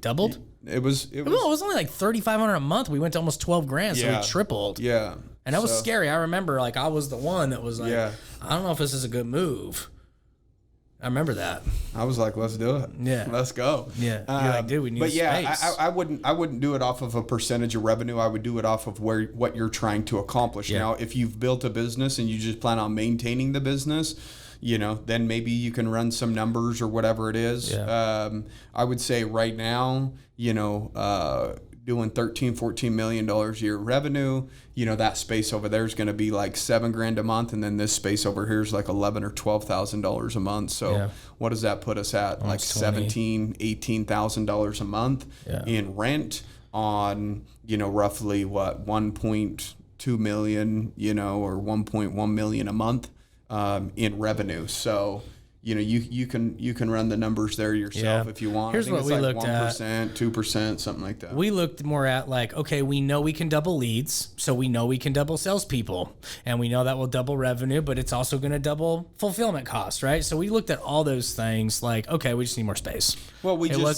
doubled? It was only like $3,500 a month. We went to almost $12,000, so we tripled. Yeah. And that was scary. I remember, like, I was the one that was like, I don't know if this is a good move. I remember that. I was like, let's do it. Yeah. Let's go. Yeah. You're like, dude, we need space. I wouldn't do it off of a percentage of revenue. I would do it off of what you're trying to accomplish. Yeah. Now, if you've built a business and you just plan on maintaining the business, then maybe you can run some numbers or whatever it is. Yeah. I would say right now, doing $13-14 million a year revenue, that space over there is going to be like $7,000 a month, and then this space over here is like $11,000 or $12,000 a month. So what does that put us at? Like $17,000-18,000 a month in rent on roughly 1.2 million, or 1.1 million a month in revenue. So you can run the numbers there yourself if you want. Here's what we looked 1%, at. 2%, something like that. We looked more at like, okay, we know we can double leads, so we know we can double salespeople, and we know that will double revenue, but it's also going to double fulfillment costs, right? So we looked at all those things. Like, okay, we just need more space. Well, we just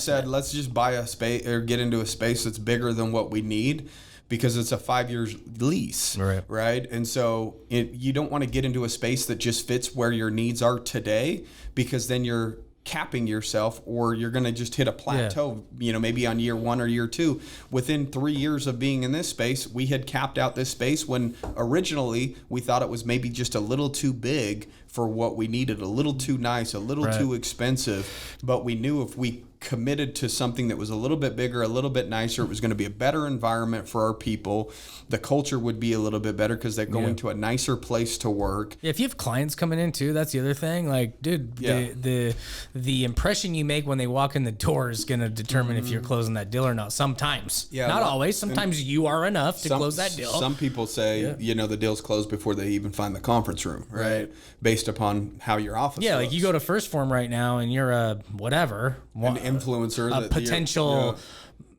said let's just buy a space or get into a space that's bigger than what we need, because it's a 5-year lease, right? And so you don't want to get into a space that just fits where your needs are today, because then you're capping yourself, or you're going to just hit a plateau, maybe on year 1 or year 2. Within 3 years of being in this space, we had capped out this space when originally we thought it was maybe just a little too big for what we needed, a little too nice, a little too expensive. But we knew if we committed to something that was a little bit bigger, a little bit nicer, it was going to be a better environment for our people. The culture would be a little bit better because they're going to a nicer place to work. If you have clients coming in too, that's the other thing. Like, dude, the impression you make when they walk in the door is going to determine if you're closing that deal or not. Sometimes, not always. Sometimes you are enough to close that deal. Some people say, the deal's closed before they even find the conference room, right? Based upon how your office looks. Like you go to First Form right now and you're a whatever. Influencer, a potential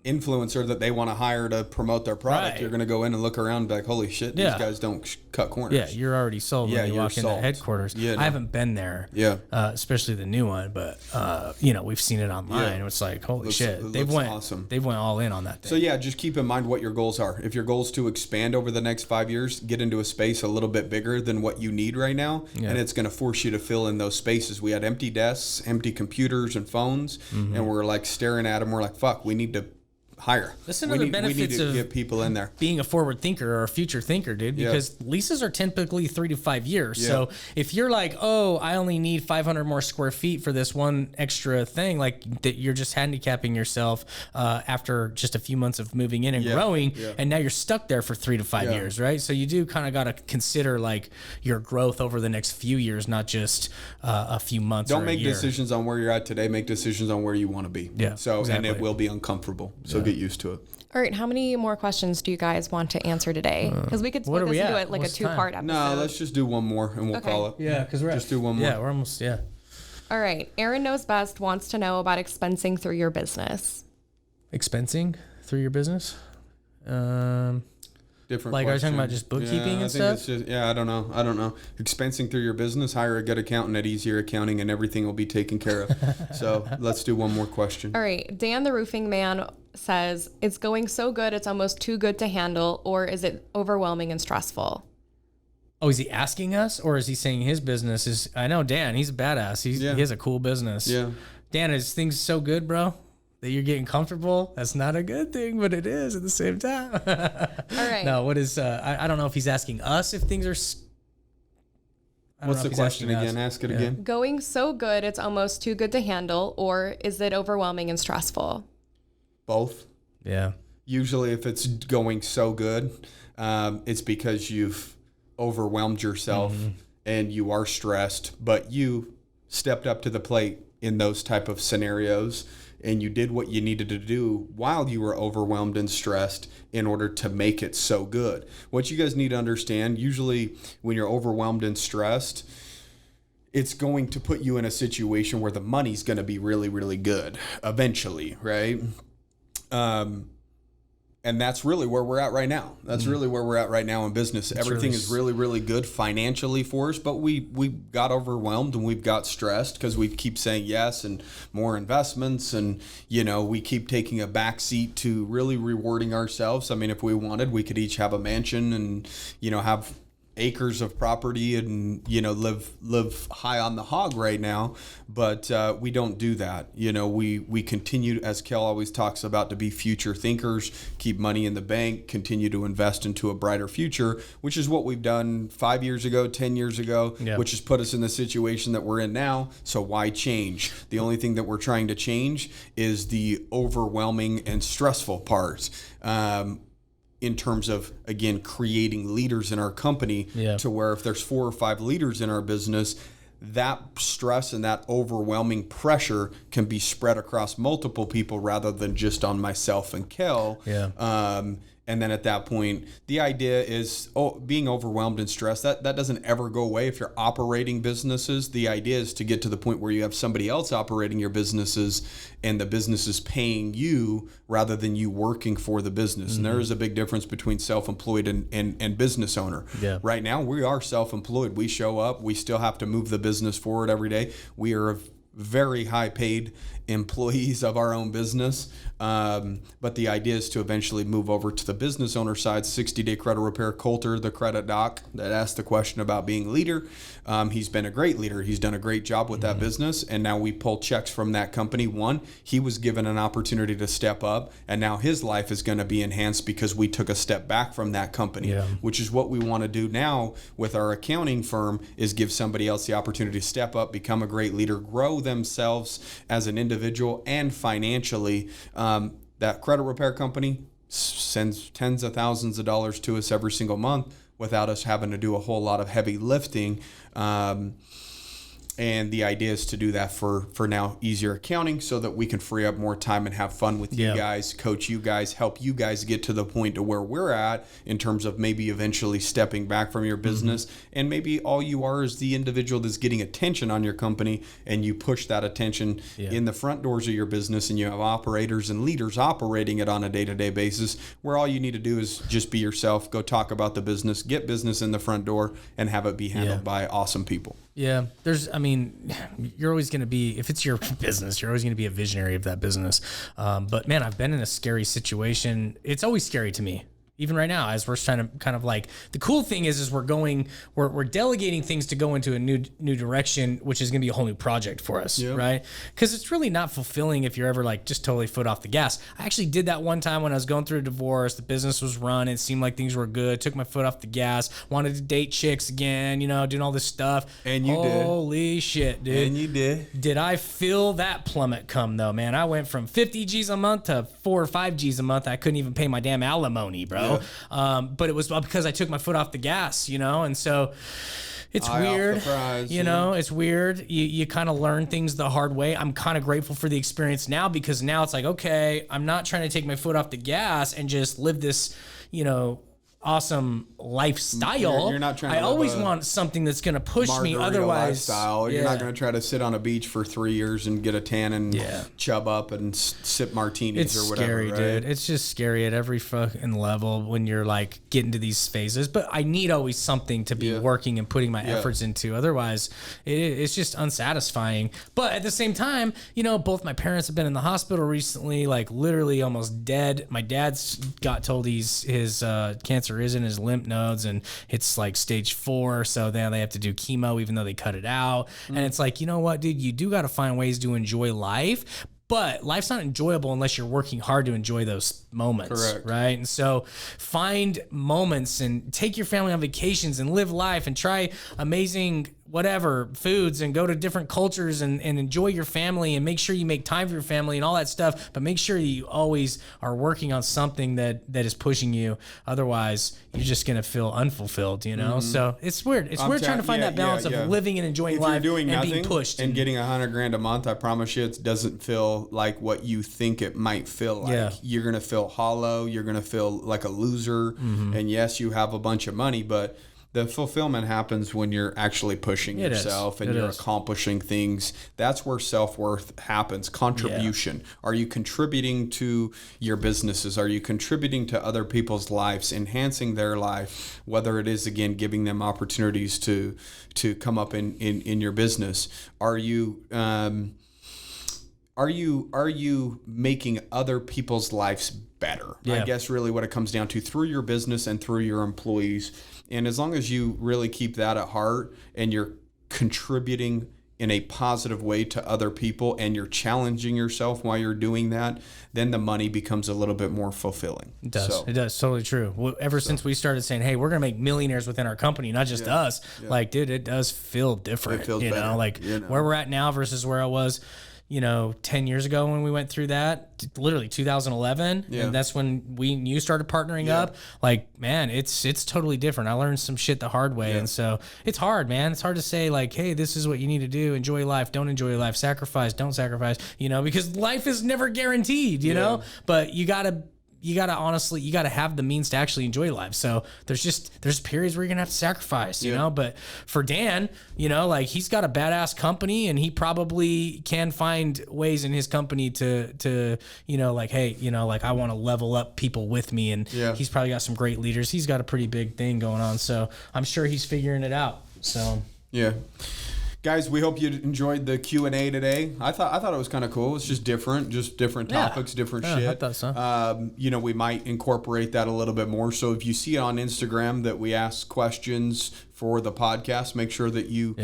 influencer that they want to hire to promote their product. You're going to go in and look around and be like, holy shit, these guys don't cut corners. Yeah, you're already sold when you walk into headquarters. I haven't been there, especially the new one, but we've seen it online. And it's like, holy shit, they've went all in on that thing. So just keep in mind what your goals are. If your goal is to expand over the next 5 years, get into a space a little bit bigger than what you need right now, and it's going to force you to fill in those spaces. We had empty desks, empty computers and phones, and we're like staring at them. We're like, fuck, we need to hire. That's another benefits we need to of get people in there. being a forward thinker or a future thinker, dude, because leases are typically 3 to 5 years. Yeah. So if you're like, oh, I only need 500 more square feet for this one extra thing, like that, you're just handicapping yourself after just a few months of moving in and growing, and now you're stuck there for 3 to 5 years, right? So you do kind of got to consider like your growth over the next few years, not just a few months. Don't or make a year. decisions on where you're at today. Make decisions on where you want to be. Yeah, So exactly. and it will be uncomfortable. So get used to it. All right, how many more questions do you guys want to answer today? Because we could what split are this we into at? like What's a two-part episode. No, let's just do one more and we'll Okay. call it. Yeah, because we're just do one more. Yeah, we're almost All right, Aaron Knows Best wants to know about expensing through your business. expensing through your business. Different. Like, are you talking question. about just bookkeeping and I think stuff? It's just, I don't know. Expensing through your business, hire a good accountant at Easier Accounting, and everything will be taken care of. So let's do one more question. All right, Dan the Roofing Man says, it's going so good it's almost too good to handle, or is it overwhelming and stressful? Oh, is he asking us, or is he saying his business is? I know Dan. He's a badass. He has a cool business. Yeah. Dan, is things so good, bro, that you're getting comfortable? That's not a good thing, but it is at the same time. All right. No, what is? I don't know if he's asking us if things are. What's the question again? Ask it again. Going so good it's almost too good to handle, or is it overwhelming and stressful? Both. Yeah. Usually, if it's going so good, it's because you've overwhelmed yourself and you are stressed, but you stepped up to the plate in those type of scenarios and you did what you needed to do while you were overwhelmed and stressed in order to make it so good. What you guys need to understand, usually when you're overwhelmed and stressed, it's going to put you in a situation where the money's going to be really, really good eventually, right? And that's really where we're at right now. That's really where we're at right now in business. Everything is really, really good financially for us, but we got overwhelmed and we've got stressed because we keep saying yes and more investments, and we keep taking a back seat to really rewarding ourselves. I mean, if we wanted, we could each have a mansion and have acres of property and live high on the hog right now, but we don't do that. We continue, as Kel always talks about, to be future thinkers, keep money in the bank, continue to invest into a brighter future, which is what we've done 5 years ago, 10 years ago, which has put us in the situation that we're in now. So why change? The only thing that we're trying to change is the overwhelming and stressful part. In terms of, again, creating leaders in our company to where if there's 4 or 5 leaders in our business, that stress and that overwhelming pressure can be spread across multiple people rather than just on myself and Kel. And then at that point, the idea is being overwhelmed and stressed, that doesn't ever go away if you're operating businesses. The idea is to get to the point where you have somebody else operating your businesses and the business is paying you rather than you working for the business. And there is a big difference between self-employed and business owner. Right now, we are self-employed. We show up. We still have to move the business forward every day. We are very high paid employees of our own business. But the idea is to eventually move over to the business owner side. 60-day credit repair. Coulter, the credit doc that asked the question about being a leader. He's been a great leader. He's done a great job with that business. And now we pull checks from that company. One, he was given an opportunity to step up, and now his life is going to be enhanced because we took a step back from that company, which is what we want to do now with our accounting firm, is give somebody else the opportunity to step up, become a great leader, grow themselves as an individual and financially. That credit repair company sends tens of thousands of dollars to us every single month without us having to do a whole lot of heavy lifting. And the idea is to do that for now Easier Accounting so that we can free up more time and have fun with you guys, coach you guys, help you guys get to the point to where we're at in terms of maybe eventually stepping back from your business. And maybe all you are is the individual that's getting attention on your company, and you push that attention in the front doors of your business, and you have operators and leaders operating it on a day-to-day basis where all you need to do is just be yourself, go talk about the business, get business in the front door, and have it be handled by awesome people. Yeah, you're always going to be, if it's your business, you're always going to be a visionary of that business. But man, I've been in a scary situation. It's always scary to me. even right now, as we're trying to kind of like, the cool thing is we're delegating things to go into a new direction, which is going to be a whole new project for us, right? Because it's really not fulfilling if you're ever like just totally foot off the gas. I actually did that one time when I was going through a divorce. The business was run. It seemed like things were good. Took my foot off the gas. Wanted to date chicks again, you know, doing all this stuff. And you did. Holy shit, dude. And you did. Did I feel that plummet come though, man? I went from 50 G's a month to 4 or 5 G's a month. I couldn't even pay my damn alimony, bro. But it was because I took my foot off the gas, you know? And so it's weird, you know, it's weird. You kind of learn things the hard way. I'm kind of grateful for the experience now, because now it's like, okay, I'm not trying to take my foot off the gas and just live this, you know, awesome lifestyle. You're not trying to I always want something that's going to push me. Otherwise, lifestyle. You're not going to try to sit on a beach for 3 years and get a tan and chub up and sip martinis or whatever. It's scary, dude. It's just scary at every fucking level when you're like getting to these phases. But I need always something to be working and putting my efforts into. Otherwise, it's just unsatisfying. But at the same time, you know, both my parents have been in the hospital recently, like literally almost dead. My dad's got told his cancer is in his lymph nodes and it's like stage 4, so then they have to do chemo even though they cut it out. And it's like, you know what, dude, you do got to find ways to enjoy life, but life's not enjoyable unless you're working hard to enjoy those moments. Correct. Right? And so find moments and take your family on vacations and live life and try amazing whatever foods and go to different cultures and enjoy your family and make sure you make time for your family and all that stuff, but make sure you always are working on something that is pushing you. Otherwise you're just going to feel unfulfilled, you know? So it's weird. It's weird trying to find that balance of living and enjoying life and being pushed and getting $100,000 a month. I promise you it doesn't feel like what you think it might feel like. You're going to feel hollow. You're going to feel like a loser. And yes, you have a bunch of money, but the fulfillment happens when you're actually pushing yourself and you're accomplishing things. That's where self-worth happens. Contribution. Are you contributing to your businesses? Are you contributing to other people's lives, enhancing their life, whether it is, again, giving them opportunities to come up in your business? Are you making other people's lives better? I guess really what it comes down to, through your business and through your employees. And as long as you really keep that at heart and you're contributing in a positive way to other people and you're challenging yourself while you're doing that, then the money becomes a little bit more fulfilling. It does. It does. Totally true. Well, since we started saying, hey, we're going to make millionaires within our company, not just us, like, dude, it does feel different. It feels better. Like where we're at now versus where I was, 10 years ago when we went through that, literally 2011. And that's when you started partnering up. Like, man, it's totally different. I learned some shit the hard way. And so it's hard, man. It's hard to say like, hey, this is what you need to do. Enjoy life. Don't enjoy life. Sacrifice. Don't sacrifice, because life is never guaranteed, you know, but you gotta have the means to actually enjoy life. So there's periods where you're gonna have to sacrifice, you know. But for Dan, like, he's got a badass company and he probably can find ways in his company to like, hey, like, I want to level up people with me, and he's probably got some great leaders. He's got a pretty big thing going on, so I'm sure he's figuring it out. So guys, we hope you enjoyed the Q&A today. I thought it was kind of cool. It's just different topics, different shit. I thought so. We might incorporate that a little bit more. So if you see it on Instagram that we ask questions for the podcast, make sure that you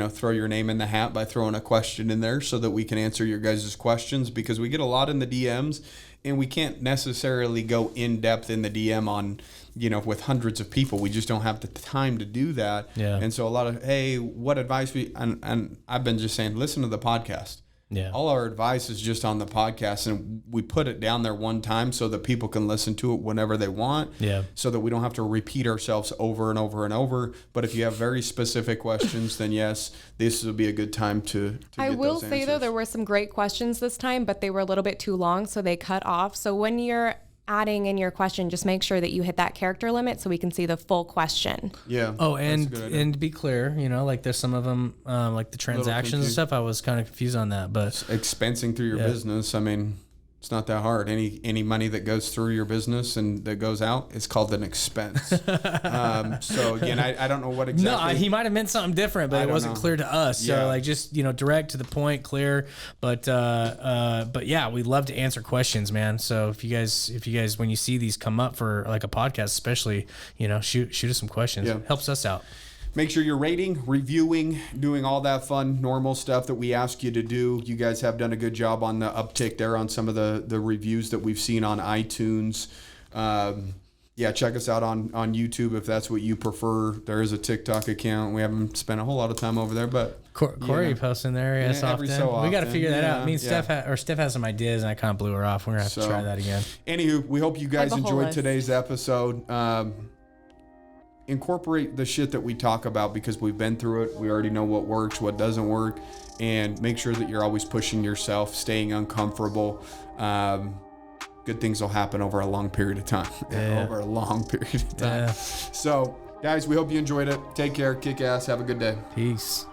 throw your name in the hat by throwing a question in there so that we can answer your guys' questions, because we get a lot in the DMs and we can't necessarily go in depth in the DM on with hundreds of people. We just don't have the time to do that. And so a lot of, hey, what advice and I've been just saying, listen to the podcast. All our advice is just on the podcast, and we put it down there one time so that people can listen to it whenever they want. So that we don't have to repeat ourselves over and over and over. But if you have very specific questions, then yes, this will be a good time to I will say though, there were some great questions this time, but they were a little bit too long, so they cut off. So when you're adding in your question, just make sure that you hit that character limit so we can see the full question. Oh, and to be clear, like there's some of them, like the transactions and stuff, I was kind of confused on that, but expensing through your business. I mean, It's not that hard. Any money that goes through your business and that goes out is called an expense. So again, I don't know what exactly. No, he might have meant something different, but it wasn't clear to us. Yeah. So like just, direct to the point, clear. But yeah, we'd love to answer questions, man. So if you guys, when you see these come up for like a podcast, especially, shoot us some questions. Yeah. Helps us out. Make sure you're rating, reviewing, doing all that fun, normal stuff that we ask you to do. You guys have done a good job on the uptick there on some of the reviews that we've seen on iTunes. Yeah, check us out on YouTube if that's what you prefer. There is a TikTok account. We haven't spent a whole lot of time over there, but Corey posting there every often. so often. We got to figure that out. Yeah, Me and Steph has some ideas, and I kind of blew her off. We're gonna have to try that again. Anywho, we hope you guys I have a whole enjoyed list. today's episode. Incorporate the shit that we talk about because we've been through it. We already know what works, what doesn't work, and make sure that you're always pushing yourself, staying uncomfortable. Good things will happen over a long period of time. Yeah. Over a long period of time. Yeah. So, guys, we hope you enjoyed it. Take care. Kick ass. Have a good day. Peace.